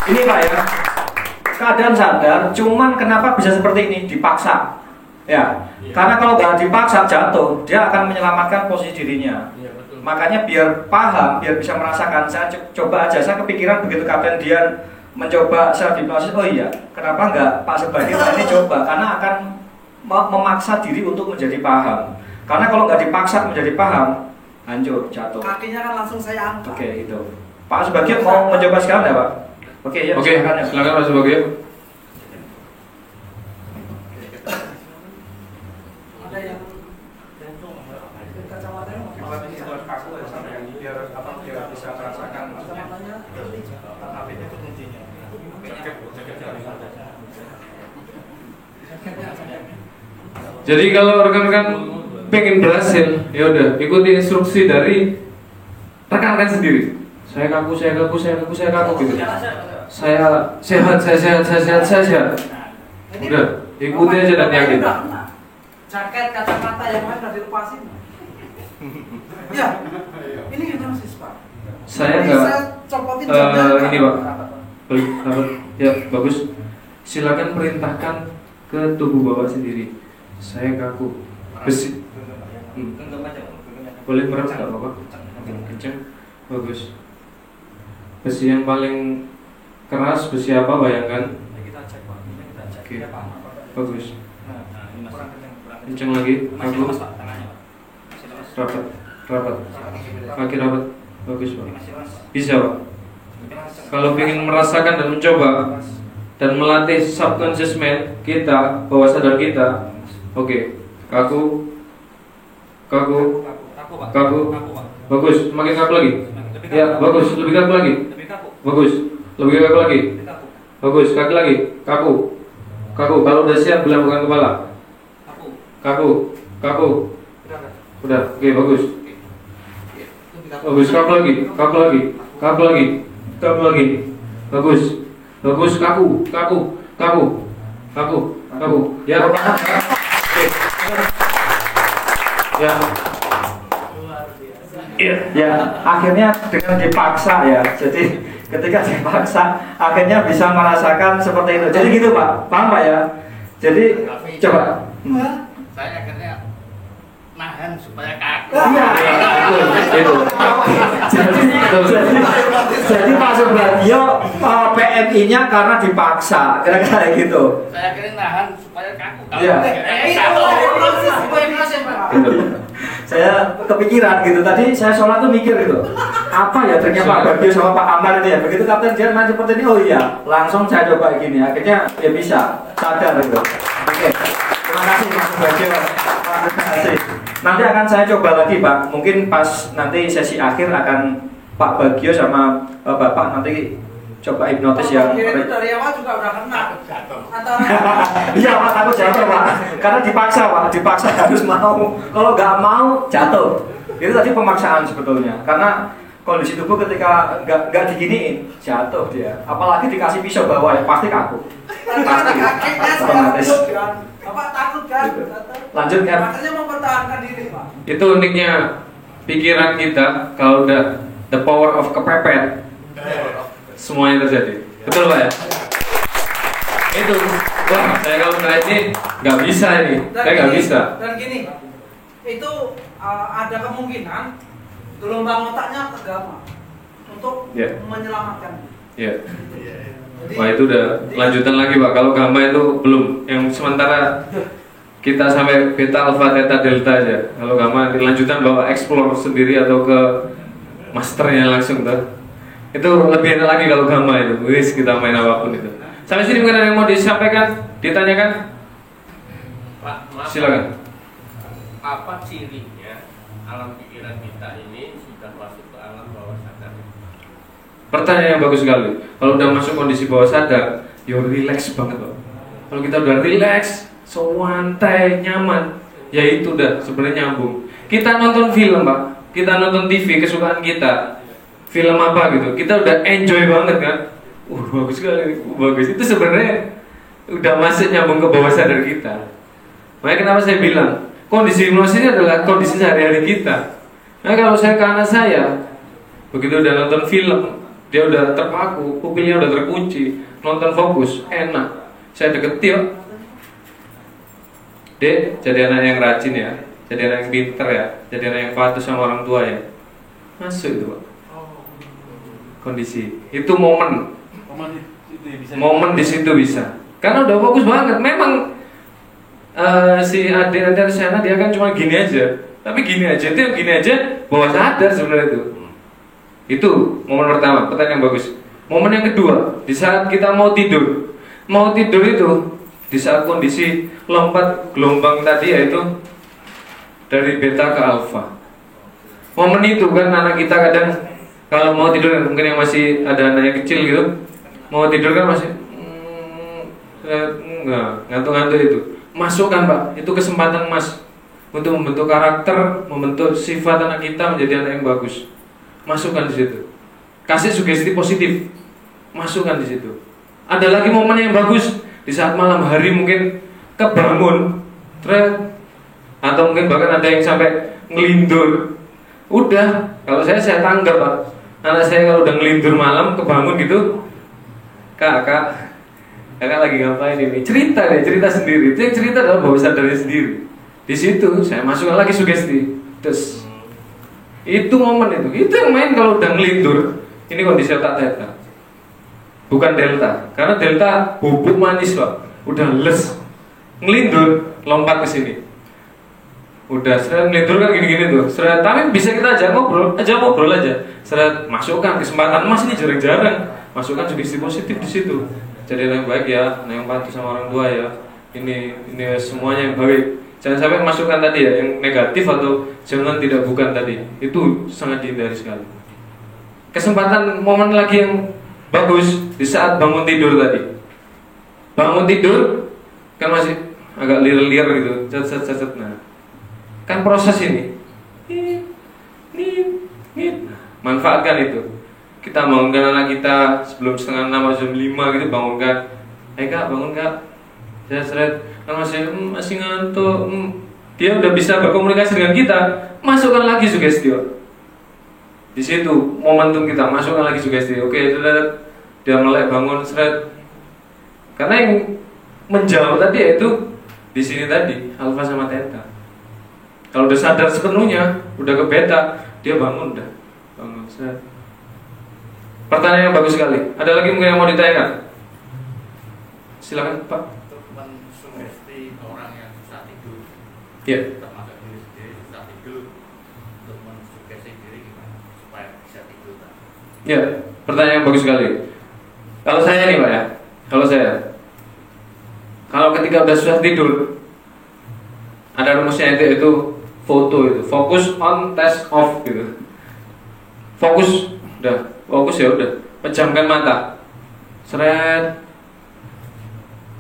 E: ini Pak ya, keadaan sadar, cuman kenapa bisa seperti ini? Dipaksa. Ya, karena kalau nggak dipaksa jatuh, dia akan menyelamatkan posisi dirinya. Makanya biar paham, biar bisa merasakan, saya coba aja, saya kepikiran begitu Kapten Dian mencoba self hipnosis, oh iya, kenapa nggak Pak Subagio ini coba? Karena akan memaksa diri untuk menjadi paham. Karena kalau nggak dipaksa menjadi paham, hancur, jatuh.
C: Kakinya kan langsung saya angkat.
E: Oke, itu. Pak Subagio mau mencoba sekarang ya Pak? Oke, ya.
B: Oke, silakan Pak Subagio.
C: Ada yang
E: biar bisa merasakan maksudnya.
B: Jadi kalau rekan-rekan pengen berhasil, ya udah ikuti instruksi dari rekan-rekan sendiri. Saya kaku gitu. Saya sehat. Udah, ikuti aja dan yakin.
C: Jaket, kacamata yang lain udah dilepasin. Ya, ini hipnosis Pak.
B: Saya
C: Jadi
B: nggak.
C: saya copotin jamnya.
B: Ini Pak. Ya, bagus. Silakan perintahkan ke tubuh Bapak sendiri. Saya kaku. Besi. Boleh merem nggak Bapak? Kencang. Bagus. Besi yang paling keras, besi apa bayangkan? Oke. Bagus. Kencang lagi. Kaku. Rapat. Kaki rapat. Bagus Pak. Bisa Pak. Kalau ingin merasakan dan mencoba dan melatih subconscious mind kita, bawah sadar kita, oke, kaku, bagus, makin kaku lagi, ya bagus, lebih kaku lagi, bagus, lebih kaku lagi, bagus, kaki lagi, kaku, kalau udah siap belakangkan kepala, kaku, udah, oke, bagus, kaku lagi, bagus, kaku, ya,
E: Ya, akhirnya dengan dipaksa ya. Jadi ketika dipaksa, akhirnya bisa merasakan seperti itu. Jadi gitu Pak, paham Pak ya? Jadi coba.
D: Saya akhirnya nahan supaya kaku.
E: Iya. Jadi Pak Subagio PMI-nya karena dipaksa, kira-kira gitu.
D: Saya akhirnya nahan supaya kaku.
E: Iya.
C: Itu hipnosis Pak.
E: Saya kepikiran gitu, tadi saya sholat tuh mikir gitu, apa ya ternyata Pak Bagio sama Pak Amar ini ya. Begitu Kapten Dian main seperti ini, oh iya, langsung saya coba gini, akhirnya ya bisa sadar gitu. Oke, terima kasih Pak Bagio, terima kasih. Nanti akan saya coba lagi Pak, mungkin pas nanti sesi akhir akan Pak Bagio sama Bapak nanti coba hipnotis yang
C: itu dari awal juga udah kena.
E: iya Pak, takut jatuh Pak, karena dipaksa Pak, dipaksa harus mau. Kalau nggak mau jatuh. Itu tadi pemaksaan sebetulnya, karena kondisi tubuh ketika nggak diginiin jatuh dia. Apalagi dikasih pisau bawah ya pasti kaku. Pasti. Otomatis.
C: Bapak takut kan?
E: Lanjut kan?
C: Makanya mempertahankan diri Pak.
B: itu uniknya pikiran kita. Kalau udah the power of kepepet, semuanya terjadi. Betul Pak ya? Itu, wah saya kalau nggak ini nggak bisa ini, saya nggak bisa.
C: Dan gini, itu ada kemungkinan gelombang otaknya ke gamma untuk menyelamatkan.
B: Ya.
C: Jadi,
B: Wah itu udah lanjutan lagi Pak. Kalau gamma itu belum. Yang sementara kita sampai beta, alpha, theta, delta aja. Kalau gamma lanjutan bawa explore sendiri atau ke masternya langsung tuh. Itu lebih enak lagi kalau gamma itu. Wis kita main apapun itu. Sampai sini mungkin ada yang mau disampaikan, ditanyakan?
F: Pak, maaf,
B: Silakan.
F: apa cirinya alam pikiran kita ini sudah masuk ke alam bawah sadar?
B: Pertanyaan yang bagus sekali. Kalau udah masuk kondisi bawah sadar, ya relax banget Pak. Kalau kita udah relax, santai, nyaman, ya itu udah sebenarnya nyambung. Kita nonton film Pak, kita nonton TV kesukaan kita, film apa gitu, kita udah enjoy banget kan. Bagus sekali, bagus. Itu sebenarnya udah masuk nyambung ke bawah sadar kita. Makanya kenapa saya bilang kondisi hipnosis ini adalah kondisi sehari-hari kita. Nah kalau saya ke anak saya, begitu udah nonton film, dia udah terpaku, pupilnya udah terkunci, nonton fokus, enak. Saya deketin, Dek, jadi anak yang rajin ya, jadi anak yang pinter ya, jadi anak yang patuh sama orang tua ya. Masuk itu Pak. Kondisi, itu momen di situ bisa. Karena udah fokus banget. Memang si adik nanti sana dia kan cuma gini aja, tapi gini aja itu gini aja bawah sadar sebenarnya itu. Itu momen pertama, pertanyaan yang bagus. Momen yang kedua, di saat kita mau tidur. Mau tidur itu di saat kondisi lompat gelombang tadi yaitu dari beta ke alfa. Momen itu kan anak kita kadang kalau mau tidur, mungkin yang masih ada anak yang kecil gitu, mau tidur kan masih ngantuk-ngantuk itu. Masukkan Pak, itu kesempatan Mas untuk membentuk karakter, membentuk sifat anak kita menjadi anak yang bagus. Masukkan di situ. Kasih sugesti positif. Masukkan di situ. Ada lagi momen yang bagus di saat malam hari mungkin kebangun, atau mungkin bahkan ada yang sampai ngelindur. Udah, kalau saya tanggap Pak. Anak saya kalau udah ngelindur malam kebangun gitu, kakak lagi ngapain ini? Cerita deh, cerita sendiri. Itu yang cerita adalah bawah sadarnya sendiri. Di situ saya masukkan lagi sugesti. Terus itu momen itu yang main kalau udah ngelindur. Ini kondisi otak theta, bukan delta. Karena delta bubuk manis Pak, udah les. Ngelindur, lompat ke sini. Udah, seret ngelindur kan gini-gini tuh. Seret, tapi bisa kita ajak ngobrol aja. Seret, masukkan kesempatan Mas ini jarang-jarang. Masukkan sugesti positif di situ. Jadi yang baik ya, yang patuh sama orang tua ya. Ini semuanya yang baik. Jangan sampai masukkan tadi ya, yang negatif atau jangan tidak bukan tadi. Itu sangat dihindari sekali. Kesempatan momen lagi yang bagus di saat bangun tidur tadi. Bangun tidur kan masih agak lir-lir gitu, cet. Nah, kan proses ini. Nah, manfaatkan itu. Kita bangunkan anak kita sebelum 5:30 jam 5 gitu, bangunkan. Kak, bangun Kak. Saya seret, kan masih ngantuk. Dia udah bisa berkomunikasi dengan kita. Masukkan lagi sugesti. Di situ momentum kita, masukkan lagi sugesti. Oke, dia melek bangun seret. Karena yang menjawab tadi yaitu di sini tadi alfa sama theta. Kalau udah sadar sepenuhnya, udah ke beta, dia bangun udah. Bangun seret. Pertanyaan yang bagus sekali. Ada lagi mungkin yang mau ditanyakan? Silakan Pak.
D: Untuk mensugesti orang yang susah tidur,
F: termasuk diri sendiri susah tidur, untuk mensugesti diri gimana supaya bisa tidur?
B: Ya, pertanyaan yang bagus sekali. Kalau saya nih Pak ya, kalau ketika udah susah tidur, ada rumusnya itu foto itu, focus on, test off gitu. Fokus, fokus ya udah, pejamkan mata, seret,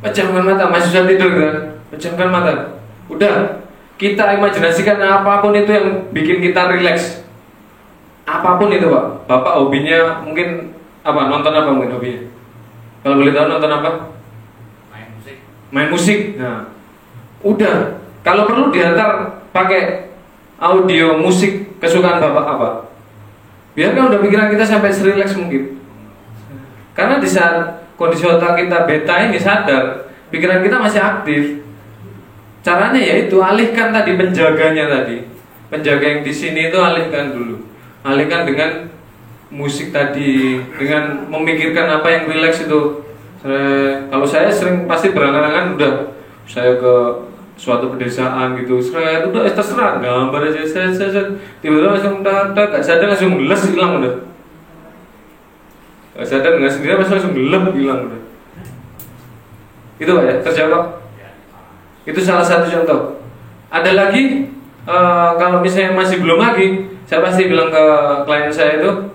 B: pejamkan mata, masih susah tidur kan, pejamkan mata, udah, kita imajinasikan apapun itu yang bikin kita rileks, apapun itu Pak. Bapak hobinya mungkin apa? Nonton apa mungkin hobinya? Kalau boleh tahu nonton apa? Main musik. Nah, udah. Kalau perlu diantar pakai audio musik kesukaan Bapak apa? Biarkan udah pikiran kita sampai serileks mungkin. Karena di saat kondisi otak kita beta ini sadar, pikiran kita masih aktif. Caranya yaitu alihkan tadi penjaganya tadi. Penjaga yang di sini itu alihkan dulu. alihkan dengan musik tadi, dengan memikirkan apa yang rileks itu. Kalau saya sering pasti berangan-angan udah saya ke suatu pedesaan gitu, saya udah terserah gambar aja, saya tiba-tiba langsung gak sadar langsung les hilang udah, gak sadar nggak sendiri langsung gelap hilang udah. Itu Pak ya, terjawab. Itu salah satu contoh. Ada lagi kalau misalnya masih belum lagi, saya pasti bilang ke klien saya itu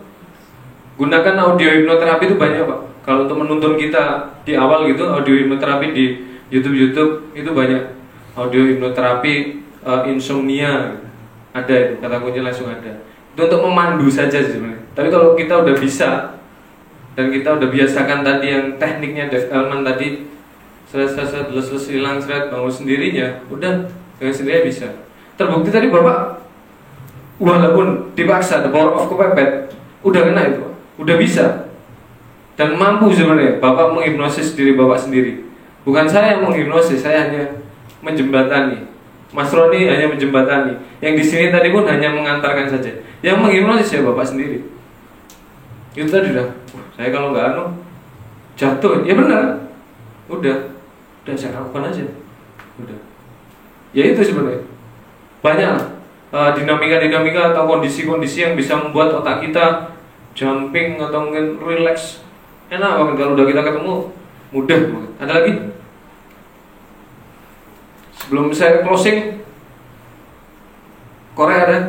B: gunakan audio hipnoterapi itu banyak Pak. Kalau untuk menuntun kita di awal gitu, audio hipnoterapi di YouTube itu banyak. Audio hipnoterapi insomnia ada itu, kata kunci langsung ada. Itu untuk memandu saja sebenarnya. Tapi kalau kita udah bisa dan kita udah biasakan tadi yang tekniknya Dave Elman tadi, seret hilang seret bangun sendirinya, udah dengan sendirinya bisa. Terbukti tadi Bapak walaupun dipaksa, the power of kepepet, udah kena itu, udah bisa dan mampu sebenarnya Bapak menghipnosis diri Bapak sendiri. Bukan saya yang menghipnosis, saya hanya menjembatani. Mas Roni hanya menjembatani. Yang di sini tadi pun hanya mengantarkan saja. Yang menghipnosis ya Bapak sendiri. Itu tadi dah. Saya kalau nggak jatuh, ya benar. Udah saya lakukan aja. Udah. Ya itu sebenarnya. Banyak dinamika atau kondisi-kondisi yang bisa membuat otak kita jumping atau mungkin relax. Enak banget kalau udah kita ketemu, mudah banget. Ada lagi? Sebelum saya closing, Korea ada?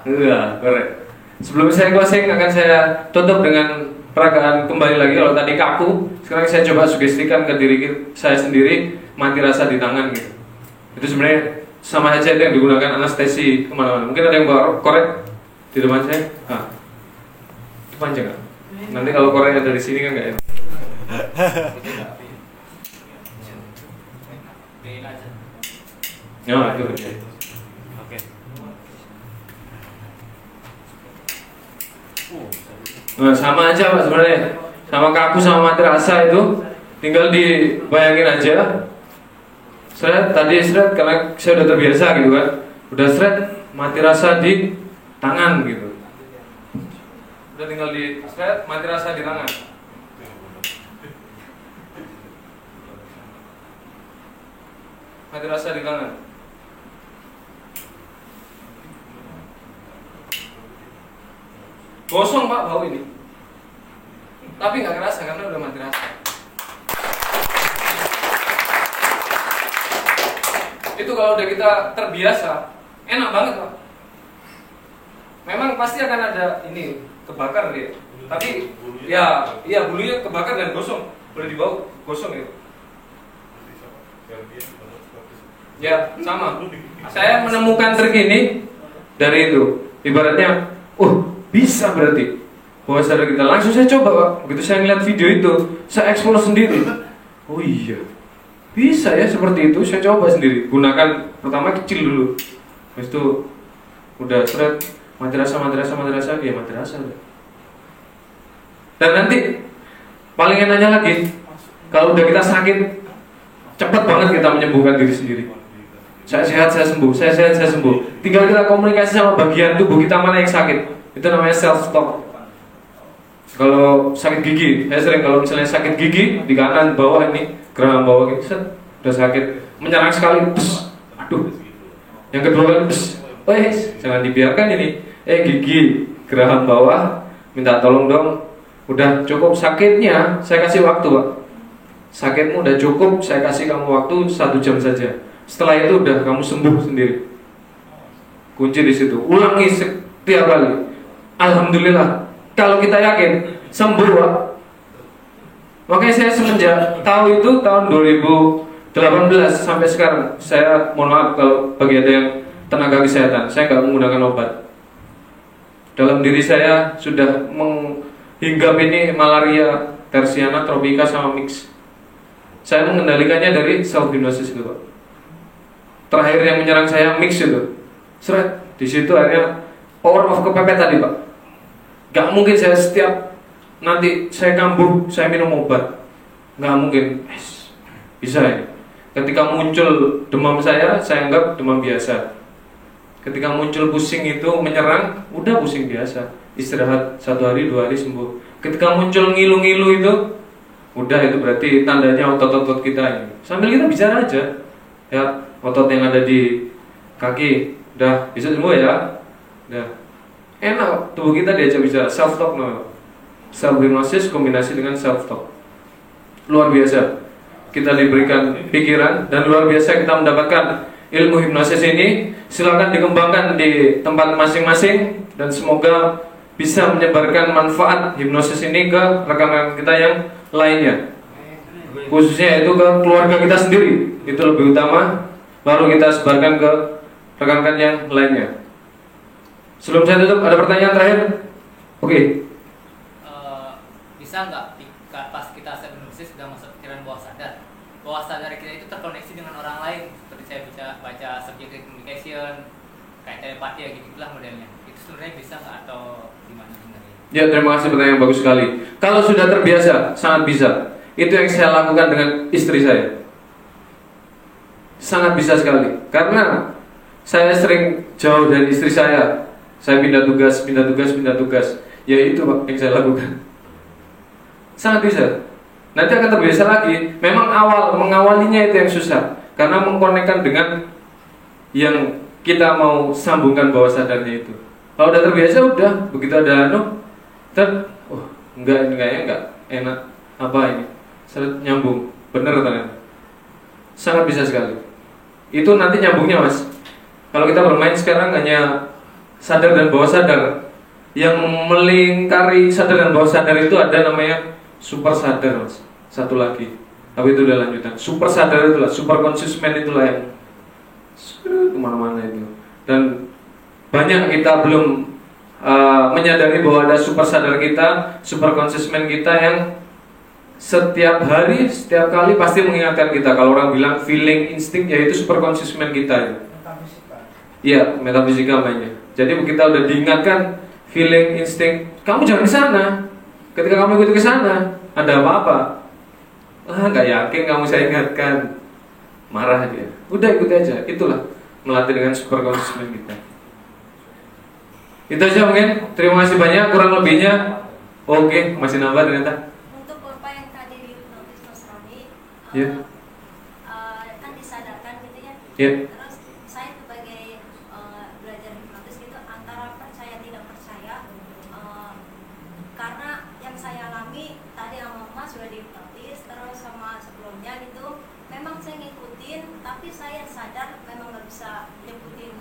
B: Iya, Korea. Sebelum saya closing akan saya tutup dengan peragaan kembali lagi. Kalau tadi kaku, sekarang saya coba sugestikan ke diri saya sendiri, mati rasa di tangan gitu. Itu sebenarnya sama aja yang digunakan anestesi kemana-mana. Mungkin ada yang bawa korek di depan saya. Nah, itu panjang kan? Nanti kalau korek dari sini kan nggak enak. Ya, itu aja.
D: Oke.
B: Nah, sama aja Pak sebenarnya. Sama kaku sama mati rasa itu tinggal dibayangin aja. Seret karena saya udah terbiasa gitu kan. Udah seret mati rasa di tangan gitu. Udah tinggal di seret mati rasa di tangan. Mati rasa di tangan. Gosong Pak bau ini. Tapi nggak kerasa karena udah mati rasa. Itu kalau udah kita terbiasa, enak banget Pak. Memang pasti akan ada ini kebakar dia. Tapi ya bulunya kebakar dan gosong. Boleh dibawa gosong ya. Ya sama. Saya menemukan trik ini dari itu. Ibaratnya, bisa berarti bahwa sadar kita. Langsung saya coba Pak. Begitu saya ngeliat video itu, saya explore sendiri. Oh iya, bisa ya seperti itu. Saya coba sendiri. Gunakan pertama kecil dulu. Habis itu udah seret mati rasa, ya mati rasa udah. Dan nanti paling enaknya lagi, kalau udah kita sakit, cepat banget kita menyembuhkan diri sendiri. Saya sehat, saya sembuh, saya sehat, saya sembuh. Tinggal kita komunikasi sama bagian tubuh kita mana yang sakit. Itu namanya self talk. Kalau sakit gigi, saya sering kalau misalnya sakit gigi di kanan bawah ini, geraham bawah gitu, udah sakit, menyerang sekali, aduh. Yang kedua kali, jangan dibiarkan ini. Gigi, geraham bawah, minta tolong dong. Udah cukup sakitnya, saya kasih waktu Pak. Sakitmu udah cukup, saya kasih kamu waktu 1 jam saja. Setelah itu udah kamu sembuh sendiri. Kunci di situ. Ulangi setiap kali. Alhamdulillah. Kalau kita yakin sembuh Pak. Makanya saya semenjak tahu itu tahun 2018 sampai sekarang, saya mohon maaf kalau bagi ada yang tenaga kesehatan, saya nggak menggunakan obat. Dalam diri saya sudah menghinggap ini malaria, tersiana, tropika sama mix. Saya mengendalikannya dari self hypnosis itu Pak. Terakhir yang menyerang saya mix itu. Seret, di situ akhirnya power of kepepet tadi Pak. Gak mungkin saya setiap nanti saya kambuh, saya minum obat. Gak mungkin. Bisa ya. Ketika muncul demam saya anggap demam biasa. Ketika muncul pusing itu menyerang, udah pusing biasa, istirahat 1 hari 2 hari sembuh. Ketika muncul ngilu-ngilu itu, udah itu berarti tandanya otot-otot kita ini. Sambil kita bicara aja, ya otot yang ada di kaki, udah bisa sembuh ya, udah enak tubuh kita diajak bicara. Self talk, no, self hypnosis kombinasi dengan self talk, luar biasa. Kita diberikan pikiran dan luar biasa kita mendapatkan ilmu hipnosis ini. Silakan dikembangkan di tempat masing-masing dan semoga bisa menyebarkan manfaat hipnosis ini ke rekan-rekan kita yang lainnya, khususnya itu ke keluarga kita sendiri, itu lebih utama, baru kita sebarkan ke rekan-rekan yang lainnya. Sebelum saya tutup, ada pertanyaan terakhir? Oke.
G: Bisa nggak pas kita hipnosis sudah masuk pikiran bawah sadar kita itu terkoneksi dengan orang lain, seperti saya baca subjective communication, kayak telepati ya gitulah modelnya. Itu sebenarnya bisa nggak atau gimana sebenarnya?
B: Ya, terima kasih, pertanyaan yang bagus sekali. Kalau sudah terbiasa, sangat bisa. Itu yang saya lakukan dengan istri saya. Sangat bisa sekali. Karena saya sering jauh dari istri saya. Saya pindah tugas. Ya itu Pak yang saya lakukan. Sangat bisa. Nanti akan terbiasa lagi. Memang mengawalinya itu yang susah. Karena mengkonekkan dengan yang kita mau sambungkan bawah sadarnya itu. Kalau udah terbiasa, udah begitu ada enggak, ini kayaknya enggak enak. Apa ini? Seret nyambung. Bener ternyata. Sangat bisa sekali. Itu nanti nyambungnya Mas. Kalau kita bermain sekarang hanya sadar dan bawah sadar. Yang melingkari sadar dan bawah sadar itu ada namanya super sadar Mas. Satu lagi. Tapi itu udah lanjutan. Super sadar itulah, super conscious mind itulah yang kemana-mana itu. Dan banyak kita belum menyadari bahwa ada super sadar kita, super conscious mind kita yang setiap hari, setiap kali pasti mengingatkan kita. Kalau orang bilang feeling, insting, yaitu super conscious mind kita ya. Iya, metafisika mainnya. Jadi kita udah diingatkan feeling, insting, kamu jangan ke sana. Ketika kamu ikut ke sana, ada apa-apa? Nggak yakin kamu, saya ingatkan. Marah dia. Udah ikut aja. Itulah melatih dengan super conscious mind kita. Itu aja mungkin. Terima kasih banyak. Kurang lebihnya oke, masih nambah ternyata.
H: Untuk Bapak yang tadi di hipnotis Mas Roni, kan disadarkan gitu ya.
B: Yeah.
H: Terus saya sebagai belajar hipnotis gitu antara percaya tidak percaya, karena yang saya alami tadi sama Mas sudah dihipnotis, terus sama sebelumnya gitu, memang saya ngikutin, tapi saya sadar memang nggak bisa nyebutin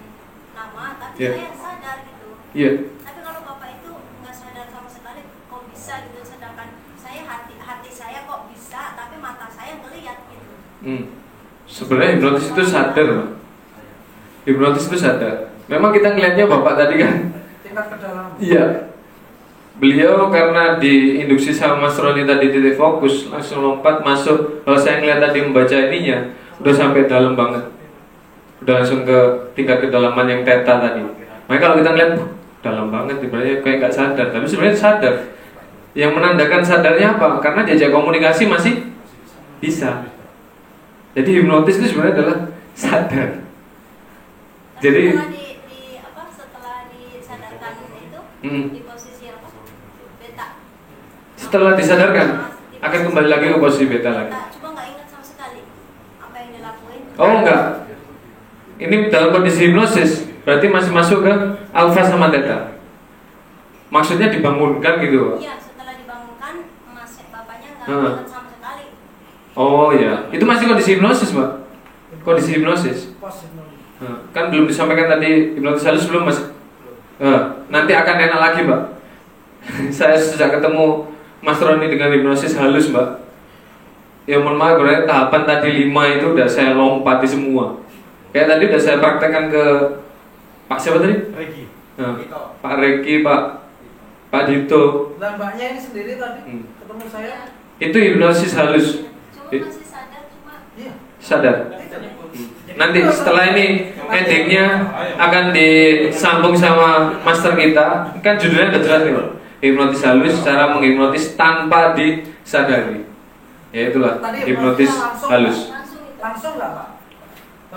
H: nama, tapi saya sadar gitu. Tapi kalau Bapak itu nggak sadar sama sekali, kok bisa gitu, sedangkan saya hati saya kok bisa, tapi mata saya ngelihat gitu.
B: Sebenarnya hipnotis itu sadar, Pak. Hipnotis itu sadar. Memang kita ngelihatnya Bapak tadi kan.
C: Tingkat kedalaman.
B: Iya. Beliau karena diinduksi sama Mas Roni tadi titik fokus, langsung lompat masuk. Kalau saya ngeliat tadi membaca ininya, udah sampai dalam banget. Udah langsung ke tingkat kedalaman yang theta tadi. Makanya kalau kita ngeliat dalam banget, ibaratnya kayak nggak sadar, tapi sebenarnya sadar. Yang menandakan sadarnya apa? Karena diajak komunikasi masih bisa. Jadi hipnotis itu sebenarnya adalah sadar. Jadi
H: setelah disadarkan itu di posisi apa? Beta.
B: Setelah disadarkan akan kembali lagi ke posisi beta lagi.
H: Cuma nggak ingat sama sekali apa yang dilakuin.
B: Oh enggak. Ini dalam kondisi hipnosis. Berarti masih masuk ke alfa sama theta. Maksudnya dibangunkan gitu.
H: Iya, setelah dibangunkan bapaknya nggak ingat sama sekali.
B: Oh ya, itu masih kondisi hipnosis, Mbak. Kondisi hipnosis. Kan belum disampaikan tadi hipnotis halus belum, Mas? Nanti akan enak lagi, Mbak. Saya sejak ketemu Mas Roni dengan hipnosis halus, Mbak. Ya mohon maaf, berarti tahapan tadi 5 itu udah saya lompati semua. Kayak tadi udah saya praktekkan ke Pak siapa tadi?
D: Regi.
B: Pak Regi, Pak Dito.
C: Nah, mbaknya ini sendiri tadi ketemu saya.
B: Itu hipnosis halus.
H: Cuma masih sadar,
C: Iya.
B: Sadar. Nanti setelah ini endingnya akan disambung sama master kita. Kan judulnya udah jelas nih, hipnotis halus, cara menghipnotis tanpa disadari. Ya itulah hipnotis halus.
C: Langsung nggak Pak?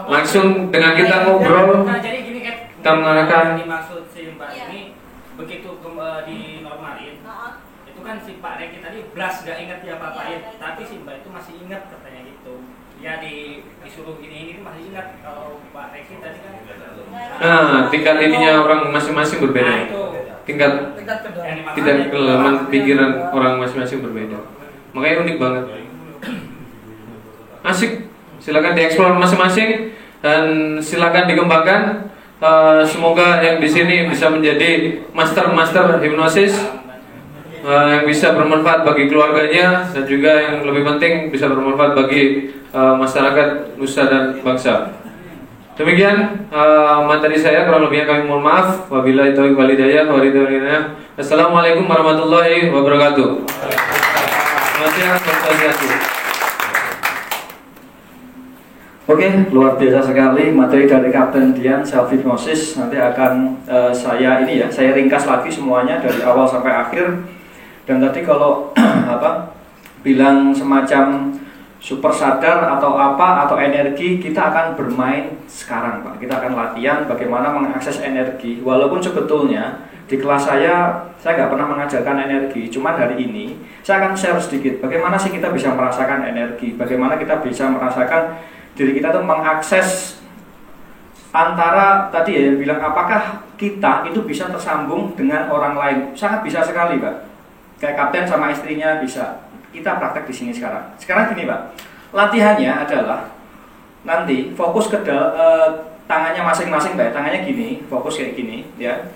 B: Langsung dengan kita ngobrol.
G: Nah, jadi gini kan,
B: kita mengarahkan.
I: Yang dimaksud si Mbak
H: Iya.
I: ini begitu dinormalin,
H: Heeh.
I: itu kan si Pak Reki tadi blas gak ingat diapa-apain,
H: Iya,
I: tapi si Mbak itu masih ingat katanya gitu. Ya disuruh ini masih ingat. Kalau Pak Reki tadi kan
B: Nah, tingkat ininya orang masing-masing
I: nah,
B: berbeda.
I: itu
B: Tingkat
C: Tingkat kedalaman.
I: yang dimaksud
B: tidak
I: itu.
B: kedalaman pikiran orang masing-masing berbeda. Makanya unik banget. Asik. Silakan dieksplor masing-masing dan silakan dikembangkan. Semoga yang di sini bisa menjadi master hipnosis yang bisa bermanfaat bagi keluarganya dan juga yang lebih penting bisa bermanfaat bagi masyarakat nusa dan bangsa. Demikian materi saya, kurang lebihnya kami mohon maaf. Wabillahi taufiq wal hidayah. Assalamualaikum warahmatullahi wabarakatuh.
E: Oke, luar biasa sekali materi dari Kapten Dian self hypnosis. Nanti akan saya ringkas lagi semuanya dari awal sampai akhir. Dan tadi kalau bilang semacam super sadar atau apa atau energi, kita akan bermain sekarang, Pak. Kita akan latihan bagaimana mengakses energi. Walaupun sebetulnya di kelas saya nggak pernah mengajarkan energi. Cuman hari ini saya akan share sedikit bagaimana sih kita bisa merasakan energi, bagaimana kita bisa merasakan diri kita tuh mengakses antara tadi ya yang bilang apakah kita itu bisa tersambung dengan orang lain. Sangat bisa sekali, Pak. Kayak kapten sama istrinya bisa. Kita praktek di sini sekarang. Sekarang gini, Pak. Latihannya adalah nanti fokus ke tangannya masing-masing, Pak. Tangannya gini, fokus kayak gini, ya.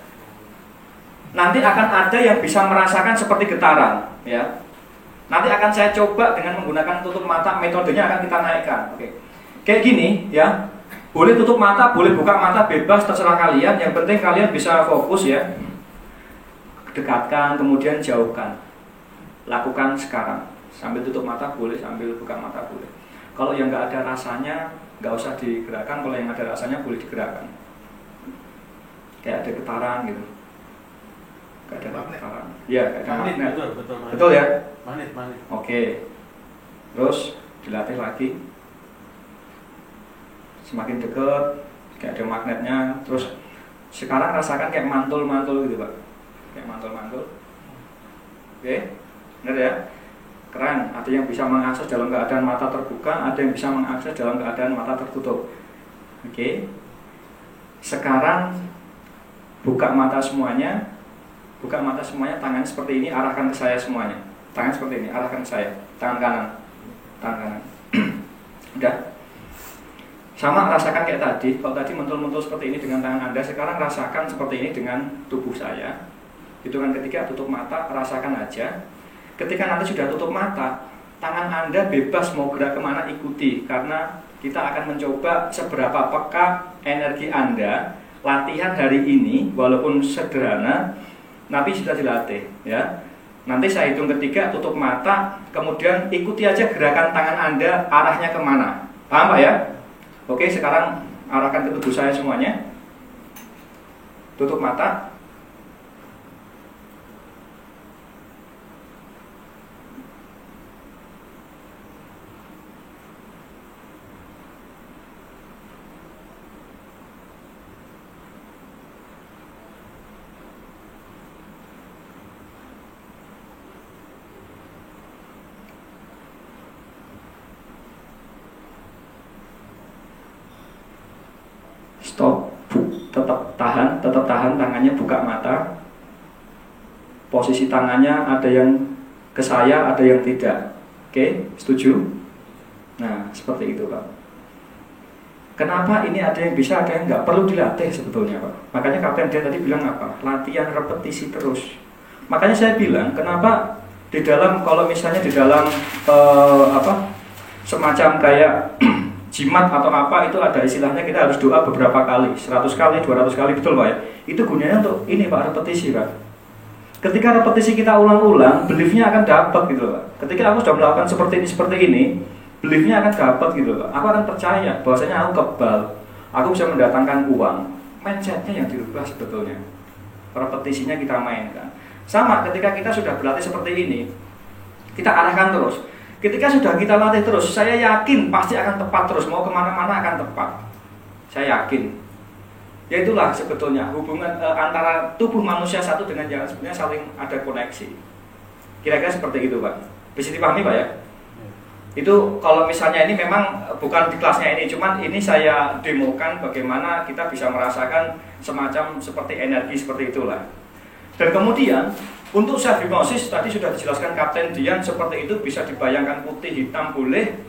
E: Nanti akan ada yang bisa merasakan seperti getaran, ya. Nanti akan saya coba dengan menggunakan tutup mata, metodenya akan kita naikkan. Oke. Kayak gini, ya. Boleh tutup mata, boleh buka mata, bebas terserah kalian. Yang penting kalian bisa fokus, ya. Dekatkan, kemudian jauhkan. Lakukan sekarang. Sambil tutup mata boleh, sambil buka mata boleh. Kalau yang nggak ada rasanya, nggak usah digerakkan. Kalau yang ada rasanya boleh digerakkan. Kayak ada getaran gitu. Kayak ada getaran. Iya, kayak ada magnet. Betul ya?
D: Magnet.
E: Oke. Terus dilatih lagi. Semakin dekat, kayak ada magnetnya. Terus sekarang rasakan kayak mantul-mantul gitu, Pak. Kayak mantul-mantul. Oke, benar ya? Keren, ada yang bisa mengakses dalam keadaan mata terbuka, ada yang bisa mengakses dalam keadaan mata tertutup. Oke. Sekarang buka mata semuanya. Buka mata semuanya, tangan seperti ini, arahkan ke saya semuanya. Tangan seperti ini, arahkan ke saya. Tangan kanan. Tangan kanan. Udah? Sama rasakan kayak tadi. Kalau tadi mentul-mentul seperti ini dengan tangan Anda, sekarang rasakan seperti ini dengan tubuh saya. Hitungan ketiga, tutup mata, rasakan aja. Ketika nanti sudah tutup mata, tangan Anda bebas mau gerak kemana, ikuti. Karena kita akan mencoba seberapa peka energi Anda. Latihan hari ini, walaupun sederhana, tapi sudah dilatih, ya. Nanti saya hitung ketiga, tutup mata, kemudian ikuti aja gerakan tangan Anda, arahnya kemana. Paham, Pak ya? Oke, sekarang arahkan ke tubuh saya semuanya. Tutup mata. Stop, tetap tahan tangannya, buka mata. Posisi tangannya ada yang ke saya, ada yang tidak. Oke, setuju? Nah, seperti itu, Pak. Kenapa ini ada yang bisa, ada yang nggak? Perlu dilatih sebetulnya, Pak. Makanya Kapten dia tadi bilang apa? Latihan repetisi terus. Makanya saya bilang, kenapa di dalam, kalau misalnya di dalam semacam kayak jimat atau apa, itu ada istilahnya kita harus doa beberapa kali, 100 kali, 200 kali, betul, Pak ya? Itu gunanya untuk ini, Pak, repetisi, Pak. Ketika repetisi kita ulang-ulang, beliefnya akan dapat gitu, Pak. Ketika aku sudah melakukan seperti ini, beliefnya akan dapat gitu, Pak. Aku akan percaya bahwasanya aku kebal, aku bisa mendatangkan uang. Mindsetnya yang dirubah sebetulnya. Repetisinya kita mainkan. Sama ketika kita sudah berlatih seperti ini, kita arahkan terus. Ketika sudah kita latih terus, saya yakin pasti akan tepat terus. Mau kemana-mana akan tepat. Saya yakin. Ya itulah sebetulnya hubungan antara tubuh manusia satu dengan yang sebenarnya saling ada koneksi. Kira-kira seperti itu Pak. Bisa dipahami Pak ya? Itu kalau misalnya ini memang bukan di kelasnya ini, cuman ini saya demokan bagaimana kita bisa merasakan semacam seperti energi seperti itulah. Dan kemudian untuk self hypnosis tadi sudah dijelaskan Kapten Dian, seperti itu bisa dibayangkan putih hitam boleh,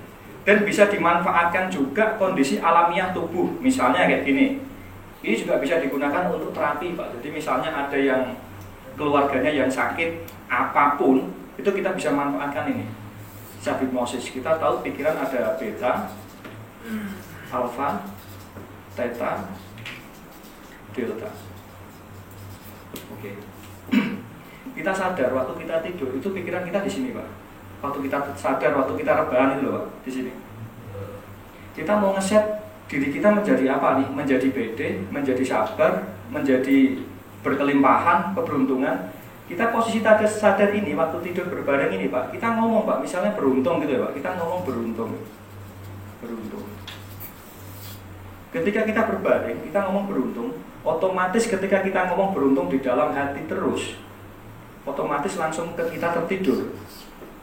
E: dan bisa dimanfaatkan juga kondisi alamiah tubuh. Misalnya kayak gini, ini juga bisa digunakan untuk terapi Pak. Jadi misalnya ada yang keluarganya yang sakit apapun, itu kita bisa manfaatkan ini self hypnosis. Kita tahu pikiran ada beta, alfa, theta, delta. Oke. Kita sadar waktu kita tidur itu pikiran kita di sini Pak. Waktu kita sadar, waktu kita rebahan itu loh Pak, di sini. Kita mau ngeset diri kita menjadi apa nih? Menjadi pede, menjadi sabar, menjadi berkelimpahan, keberuntungan. Kita posisi sadar ini waktu tidur berbaring ini Pak, kita ngomong Pak, misalnya beruntung gitu ya Pak, kita ngomong beruntung. Ketika kita berbaring, kita ngomong beruntung, otomatis ketika kita ngomong beruntung di dalam hati terus, otomatis langsung ke kita tertidur.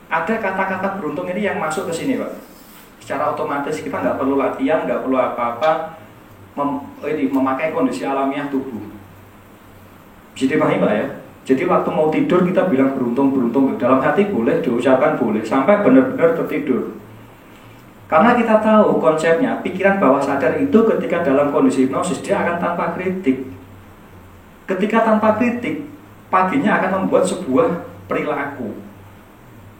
E: Ada kata-kata beruntung ini yang masuk ke sini Pak. Secara otomatis kita nggak perlu latihan, nggak perlu apa-apa, memakai kondisi alamiah tubuh. Bisa dipahami Pak ya? Jadi waktu mau tidur kita bilang beruntung dalam hati boleh, diucapkan boleh, sampai benar-benar tertidur. Karena kita tahu konsepnya, pikiran bawah sadar itu ketika dalam kondisi hipnosis dia akan tanpa kritik. Ketika tanpa kritik, paginya akan membuat sebuah perilaku.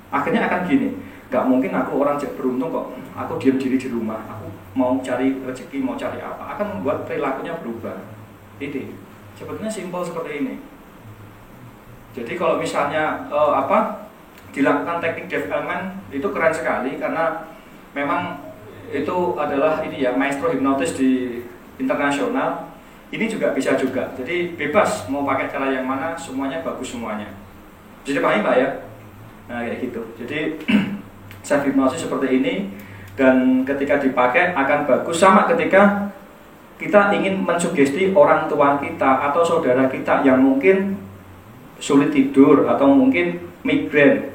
E: Akhirnya akan gini, gak mungkin aku orang beruntung kok, aku diam diri di rumah, aku mau cari rezeki, mau cari apa, akan membuat perilakunya berubah. Ini sebetulnya simpel seperti ini. Jadi kalau misalnya dilakukan teknik Dave Elman itu keren sekali, karena memang itu adalah ini ya maestro hipnotis di internasional. Ini juga bisa juga. Jadi bebas mau pakai cara yang mana, semuanya bagus semuanya. Jadi paham Pak ya? Nah kayak gitu. Jadi self hipnosis seperti ini, dan ketika dipakai akan bagus. Sama ketika kita ingin mensugesti orang tua kita atau saudara kita yang mungkin sulit tidur atau mungkin migrain.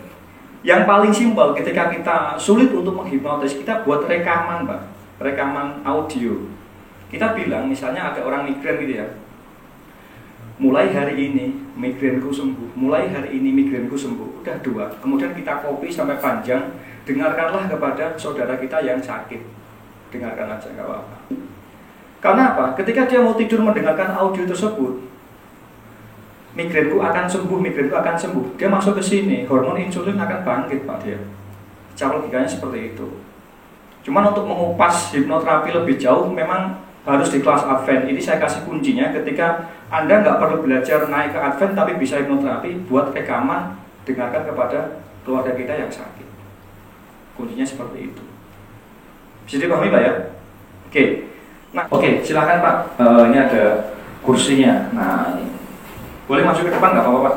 E: Yang paling simpel ketika kita sulit untuk menghipnotis, kita buat rekaman Pak, rekaman audio. Kita bilang misalnya ada orang migrain gitu ya, mulai hari ini migrainku sembuh, mulai hari ini migrainku sembuh. Udah 2, kemudian kita copy sampai panjang, dengarkanlah kepada saudara kita yang sakit. Dengarkan aja, gak apa-apa. Karena apa? Ketika dia mau tidur mendengarkan audio tersebut, migrainku akan sembuh, dia masuk ke sini, hormon insulin akan bangkit Pak dia. Cara logikanya seperti itu. Cuman untuk mengupas hipnoterapi lebih jauh memang harus di kelas Advent. Ini saya kasih kuncinya, ketika Anda nggak perlu belajar naik ke Advent tapi bisa hipnoterapi, buat rekaman, dengarkan kepada keluarga kita yang sakit. Kuncinya seperti itu. Bisa dipahami Pak ya? Oke. Nah, oke, silakan Pak. Ini ada kursinya. Nah, ini. Boleh masuk ke depan nggak apa-apa Pak?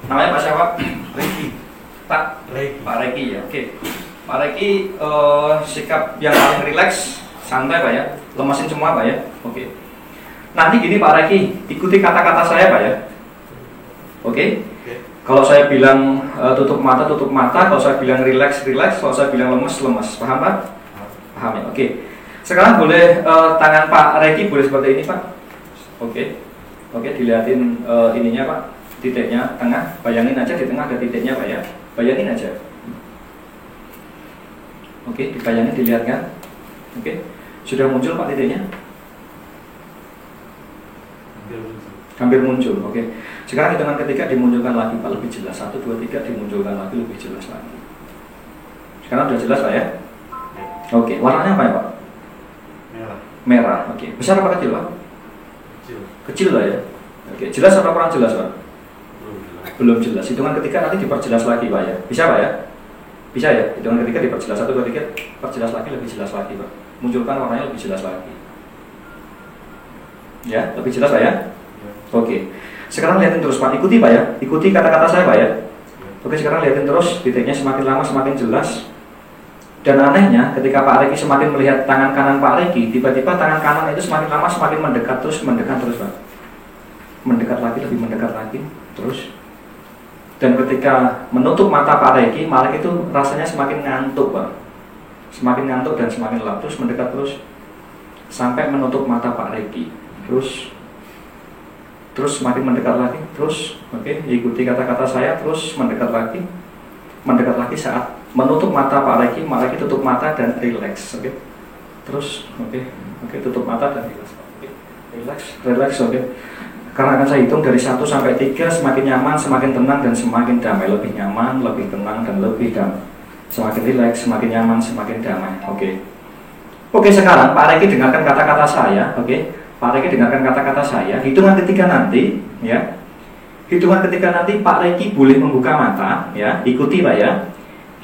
E: Namanya Pak siapa?
J: Reki.
E: Pak Reki ya. Oke. Pak Reki sikap yang paling rileks, santai Pak ya. Lemesin semua Pak ya. Oke. Nanti gini Pak Reki, ikuti kata-kata saya Pak ya. Oke. Kalau saya bilang tutup mata, kalau saya bilang relax, kalau saya bilang lemes, paham Pak? Paham ya? Oke. Sekarang boleh tangan Pak Reki boleh seperti ini Pak. Oke, dilihatin ininya Pak, titiknya tengah. Bayangin aja di tengah ada titiknya Pak ya. Bayangin aja. Oke, dibayangin, dilihat kan? Oke, sudah muncul Pak titiknya? Hampir muncul. Oke. Sekarang hitungan ketiga dimunculkan lagi Pak, lebih jelas. 1, 2, 3 dimunculkan lagi, lebih jelas lagi. Sekarang sudah jelas Pak ya? Oke, warnanya apa ya Pak? Merah. Oke. Besar apa kecil Pak? Kecil lah ya. Oke. Jelas apa kurang jelas Pak? Belum jelas. Hitungan ketiga nanti diperjelas lagi Pak ya. Bisa Pak ya? Bisa ya. Hitungan ketiga diperjelas. 1, 2, 3 perjelas lagi, lebih jelas lagi Pak. Munculkan warnanya lebih jelas lagi. Ya, lebih jelas Pak ya? Oke. Sekarang lihatin terus Pak, ikuti Pak ya. Ikuti kata-kata saya Pak ya. Oke, sekarang lihatin terus, titiknya semakin lama semakin jelas. Dan anehnya, ketika Pak Reki semakin melihat tangan kanan Pak Reki, tiba-tiba tangan kanan itu semakin lama semakin mendekat terus Pak. Mendekat lagi, lebih mendekat lagi, terus. Dan ketika menutup mata Pak Reki itu rasanya semakin ngantuk, Pak. Semakin ngantuk dan semakin lelap, terus mendekat terus sampai menutup mata Pak Reki. Terus semakin mendekat lagi, terus ikuti kata-kata saya, terus mendekat lagi saat menutup mata Pak Reki tutup mata dan relax, terus tutup mata dan relax, karena akan saya hitung dari 1 sampai 3, semakin nyaman, semakin tenang dan semakin damai, lebih nyaman, lebih tenang dan lebih damai, semakin relax, semakin nyaman, semakin damai. Oke, sekarang Pak Reki dengarkan kata-kata saya, Pak Reki dengarkan kata-kata saya. Hitungan ketiga nanti, ya. Hitungan ketiga nanti Pak Reki boleh membuka mata, ya. Ikuti, Pak, ya.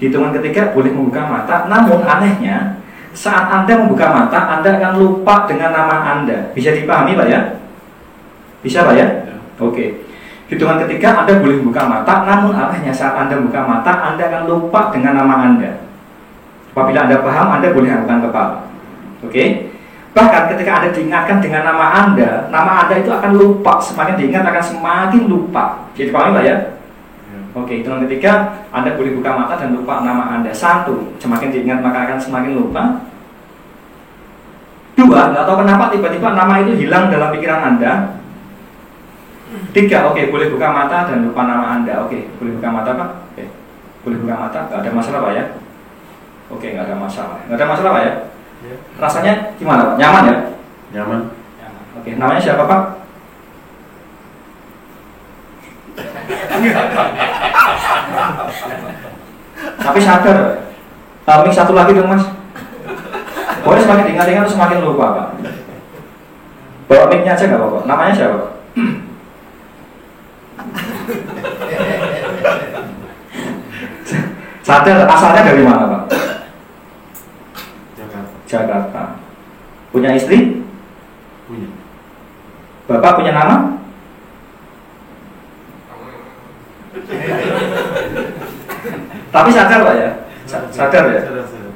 E: Hitungan ketiga boleh membuka mata. Namun anehnya, saat Anda membuka mata, Anda akan lupa dengan nama Anda. Bisa dipahami, Pak, ya? Bisa, Pak, ya? Oke. Hitungan ketiga Anda boleh membuka mata. Namun anehnya saat Anda membuka mata, Anda akan lupa dengan nama Anda. Apabila Anda paham, Anda boleh angkat kepala. Bahkan ketika Anda diingatkan dengan nama Anda itu akan lupa. Semakin diingat akan semakin lupa. Jadi pahami, Pak, ya? Hitungan ketiga Anda boleh buka mata dan lupa nama Anda. 1, semakin diingat maka akan semakin lupa. 2, nggak tahu kenapa tiba-tiba nama itu hilang dalam pikiran Anda. 3, boleh buka mata dan lupa nama Anda. Boleh buka mata, Pak? Boleh buka mata, nggak ada masalah, Pak, ya? Nggak ada masalah. Nggak ada masalah, Pak, ya? Rasanya gimana, Pak? Nyaman, ya?
J: Nyaman.
E: Namanya siapa, Pak? Tapi sadar. Mik satu lagi dong, Mas. Boleh semakin diingat-ingat terus semakin lupa, Pak. Bawa mic-nya aja nggak apa-apa. Namanya siapa, Pak? Sadar, asalnya dari mana, Pak? Jakarta. Punya istri?
J: Punya.
E: Bapak punya nama? Tapi sadar, Pak, ya? Sadar, ya?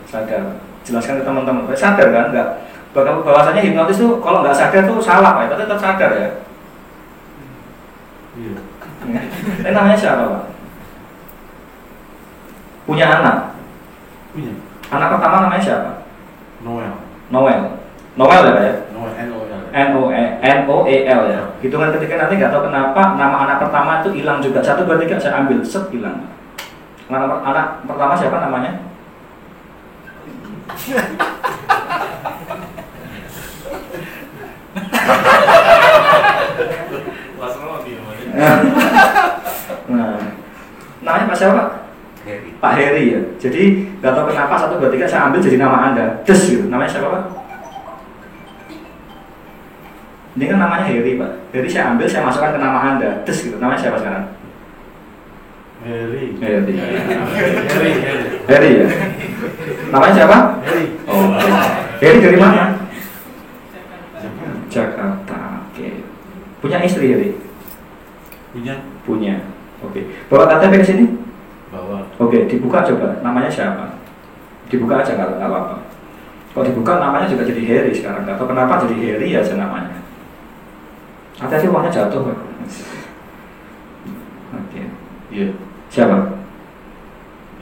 E: Sadar. Jelaskan ke teman-teman. Sadar kan? Enggak. Bahwasanya hipnotis itu kalau nggak sadar tuh salah, Pak. Tapi tetap sadar, ya?
J: Iya.
E: Ini namanya siapa, Pak? Punya anak?
J: Punya.
E: Anak pertama namanya siapa?
J: Noel.
E: Noel, ya, Pak, ya?
J: Noel,
E: N-O-E-L, ya. Hitungan ketiga nanti nggak tahu kenapa nama anak pertama itu hilang juga. 1, 2, 3 saya ambil, hilang. Anak pertama siapa namanya? Namanya Pak siapa, Pak?
J: Heri.
E: Pak Heri, ya. Jadi nggak tahu kenapa 1, 2, 3 saya ambil jadi nama Anda. Gitu. Namanya siapa, Pak? Ini kan namanya Heri, Pak. Heri saya ambil, saya masukkan ke nama Anda. Gitu. Namanya siapa sekarang?
J: Heri,
E: ya. Namanya siapa?
J: Heri.
E: Heri dari mana? Jakarta. Punya istri, Heri? Punya. Bawa KTP ke sini?
J: Bawa.
E: Dibuka coba. Namanya siapa? Dibuka aja nggak apa-apa. Kalau dibuka namanya juga jadi Heri sekarang. Nggak tahu kenapa jadi Heri aja namanya. Hati-hati uangnya jatuh, Pak.
J: Iya.
E: Siapa?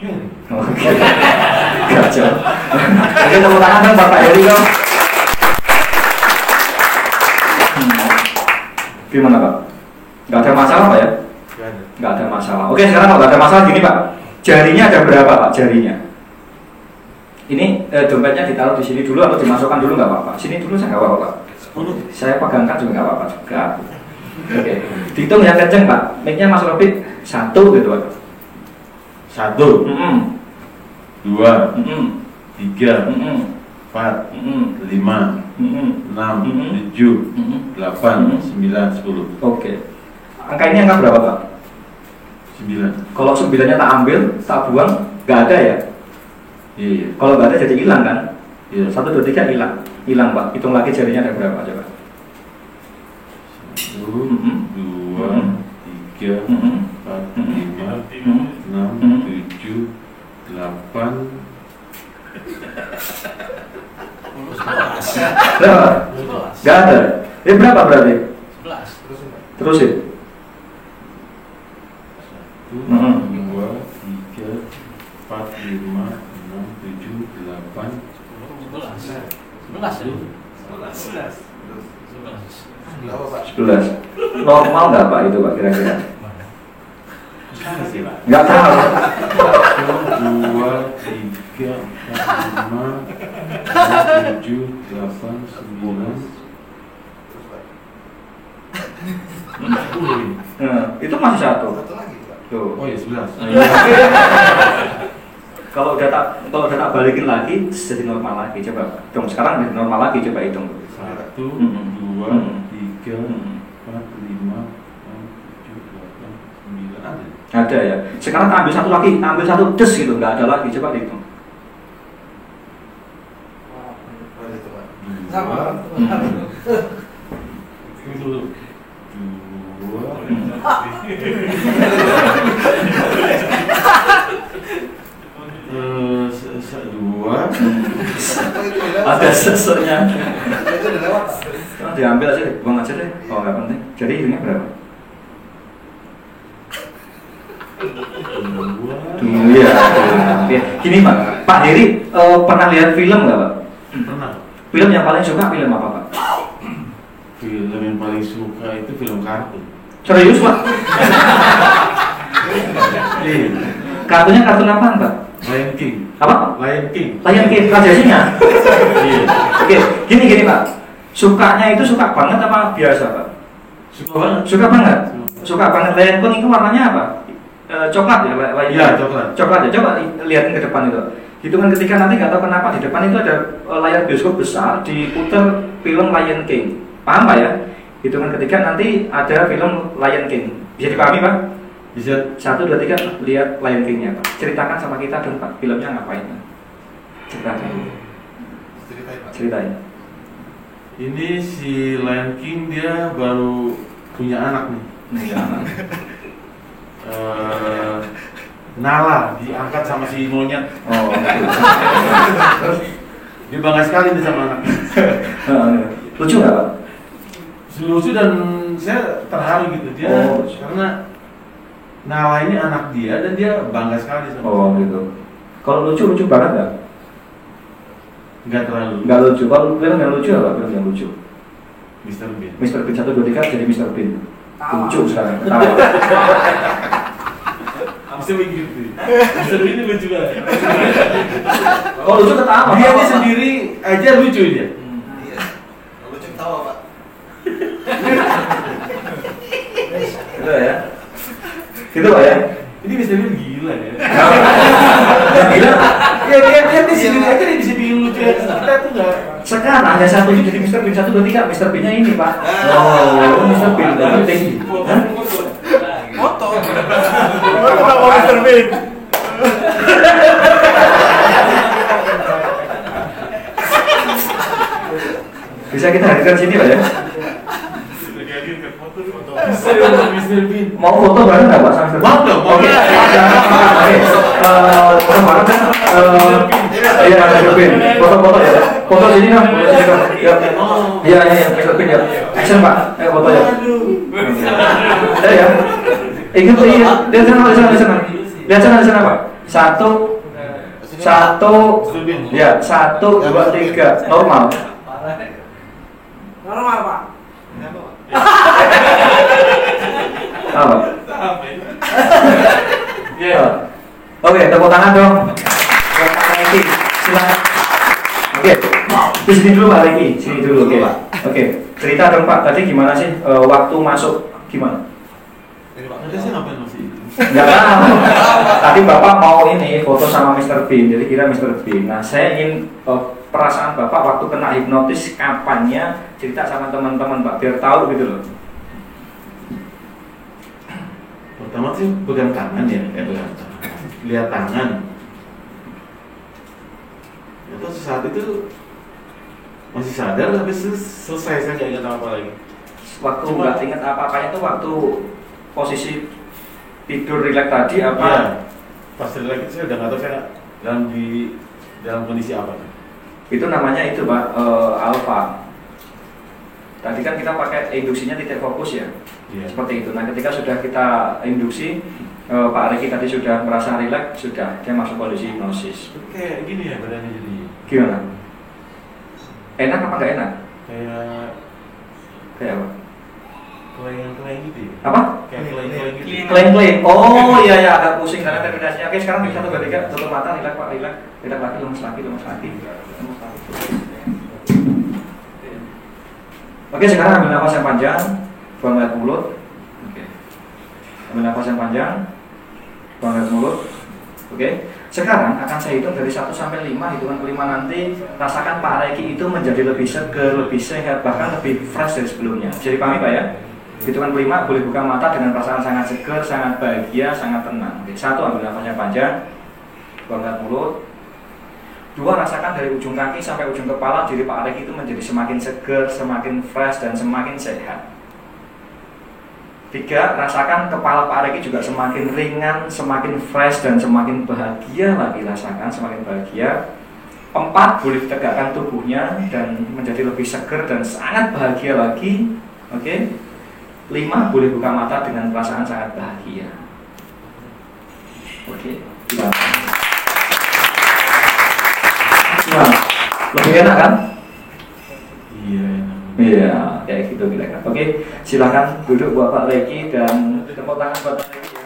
J: Heri.
E: Gajah. Oke, tepuk tangan dong Bapak Heri dong. Gimana, Pak? Nggak ada masalah, Pak, ya? Nggak ada masalah. Oke, sekarang kalau nggak ada masalah gini, Pak. Jarinya ada berapa, Pak? Jarinya? Ini dompetnya ditaruh di sini dulu atau dimasukkan dulu nggak apa-apa? Sini dulu saya nggak apa-apa, Pak. 10. Saya pegangkan juga nggak apa-apa juga. Dihitung yang kenceng, Pak. Mic-nya masuk lebih 1 gitu, Pak.
J: 1, 2, 3, 4, 5, 6, 7, 8, 9, 10.
E: Angka ini angka berapa, Pak?
J: 9.
E: Kalau 9-nya tak ambil, tak buang, nggak ada, ya?
J: Iya.
E: Kalau nggak ada jadi hilang, kan?
J: Iya.
E: 1, 2, 3 hilang, Pak. Hitung lagi jarinya ada berapa, coba?
J: 1, 2, 3, 4, 5, 6, 6, 7, 8.
E: Berapa? Gak ada. Ini berapa berarti?
G: 11.
E: Terusin.
J: 1, 2, 3, 4, 5, 6, 7, 8.
E: 11. Normal nggak Pak itu Pak kira-kira? Nggak tahu.
J: 2, 3, 4, 5, 7, 8, 9.
E: Nah, itu masih satu. Tuh.
J: Oh ya 11.
E: Kalau udah tak balikin lagi jadi normal lagi, coba dong sekarang jadi normal lagi, coba hitung.
J: 1, 2, 3, 4, 5, 6, 7, 8, 9. Ada.
E: Ada ya. Sekarang ambil satu lagi, ambil satu des gitu, nggak ada lagi, coba dihitung.
C: Sama.
J: Dulu. 2.
E: Ada sesuanya.
C: Itu udah lewat.
E: Oh, diambil aja deh, buang aja deh. Oh nggak penting. Jadi hitungnya berapa?
J: 2.
E: Iya. Gini Pak, Pak Heri pernah lihat film nggak Pak?
J: Pernah.
E: Film yang paling suka film apa Pak?
J: Film yang paling suka itu film kartun.
E: Serius Pak?
J: Iya.
E: Kartunya kartun apa Pak?
J: Lion King.
E: Apa?
J: Lion King.
E: Lion King, Raja Singa.
J: Iya.
E: Oke, gini Pak. Sukanya itu suka banget apa biasa Pak?
J: Suka banget.
E: Suka banget. Suka banget. Lion King itu warnanya apa? Coklat ya, Lion King.
J: Iya, coklat.
E: Coklat ya. Coba lihatin ke depan itu. Hitungan ketika nanti nggak tahu kenapa di depan itu ada layar bioskop besar diputar film Lion King. Paham Pak ya? Hitungan ketika nanti ada film Lion King. Bisa dipahami Pak?
J: Bisa.
E: 1, 2, 3 lihat Lion King-nya Pak. Ceritakan sama kita dong Pak, filmnya ngapain Pak? Ceritakan. Ceritain.
J: Ini si Lion King dia baru punya anak nih. Nala diangkat sama si monyet.
E: Oh.
J: Dia bangga sekali nih sama anaknya.
E: Lucu nggak Pak?
J: Lucu dan saya terharu gitu dia karena Nala ini anak dia dan dia bangga sekali sama.
E: Oh gitu. Kalau lucu banget nggak?
J: Nggak terlalu.
E: Nggak lucu. Kalau film yang lucu apa? Film yang lucu.
J: Mr. Bean.
E: Mr. Bean 1, 2, 3 jadi Mr. Bean. Lucu sekarang.
J: Bisa begitu. Mr. Bean ini lucu banget.
E: Kalau lucu ketawa.
J: Dia ini sendiri aja lucu dia.
C: Iya. Lucu ketawa Pak.
E: Gitu ya. Gitu Pak ya.
J: Ini Mr. Bean gila ya.
E: Gila.
J: Ya dia sendiri aja dia bisa bikin lucu ya. Kita tuh nggak.
E: Sekarang ada satu jadi Mr. Bean 1, 2, 3. Mr. Bean-nya ini Pak. Oh, Mr. Bean penting.
C: Foto.
J: Kenapa Mr. Bean?
E: Bisa kita hadirkan sini Pak ya.
J: Mr. Bean.
E: Mau foto bareng nggak Pak sama Mr. Bean?
J: Mau dong.
E: Oke. Oke. Foto bareng kan? Iya Mr. Bean. Foto ya. Foto sini dong. Iya Mr. Bean ya. Action Pak. Ayo foto ya. Ya. Ingat lihat sana. Lihat sana Pak. 1, ya 1, 2, 3 normal.
C: Normal Pak.
E: Apa?
J: Ya.
E: Oke, tepuk tangan dong. Buat Pak Reki, silakan. Oke, di sini dulu Pak Reki, sini dulu. Oke. Cerita dong Pak, tadi gimana sih waktu masuk gimana?
J: Nanti saya ngapain masih?
E: Enggak tahu. Tadi Bapak mau ini foto sama Mr. Bean, jadi kira Mr. Bean. Nah, saya ingin perasaan Bapak waktu kena hipnotis kapannya, cerita sama teman-teman Pak, biar tahu gitu loh.
J: Pertama sih pegang tangan ya, lihat tangan. Itu saat itu masih sadar tapi selesai saya nggak ingat apa lagi.
E: Waktu nggak ingat apa-apanya itu waktu posisi tidur rileks tadi apa?
J: pas lagi saya udah nggak tahu saya dalam kondisi apa tuh.
E: Itu namanya itu Pak, alfa. Tadi kan kita pakai induksinya titik fokus ya, seperti itu. Nah ketika sudah kita induksi, Pak Reki tadi sudah merasa rileks, sudah dia masuk kondisi hipnosis.
J: Kayak gini ya badannya jadi.
E: Gimana? Enak apa nggak enak?
J: Kayak
E: apa?
J: Keleng-keleng gitu ya?
E: Apa?
J: Kayak keleng-keleng gitu.
E: Keleng-keleng. Oh iya ya, agak pusing karena terminasinya. Oke sekarang bisa tuh tiga, tutup mata, rileks Pak, rileks lagi, lemes lagi. Oke, sekarang ambil nafas yang panjang, buang air mulut. Oke. Ambil nafas yang panjang, buang air mulut. Oke. Sekarang akan saya hitung dari 1 sampai 5, hitungan kelima nanti rasakan Pak Reki itu menjadi lebih seger, lebih sehat, bahkan lebih fresh dari sebelumnya. Jadi pahami Pak ya? Hitungan kelima boleh buka mata dengan perasaan sangat seger, sangat bahagia, sangat tenang. Oke. 1, ambil nafas yang panjang, buang air mulut. 2, rasakan dari ujung kaki sampai ujung kepala diri Pak Reki itu menjadi semakin seger, semakin fresh, dan semakin sehat. 3, rasakan kepala Pak Reki juga semakin ringan, semakin fresh, dan semakin bahagia lagi. Rasakan semakin bahagia. 4, boleh tegakkan tubuhnya dan menjadi lebih seger dan sangat bahagia lagi. Oke. 5, boleh buka mata dengan perasaan sangat bahagia. Oke. Nah, lebih enak kan?
J: Iya enak.
E: Iya, kayak gitu kira-kira. Oke, silakan duduk buat Pak Reki dan tepuk tangan buat Pak Reki.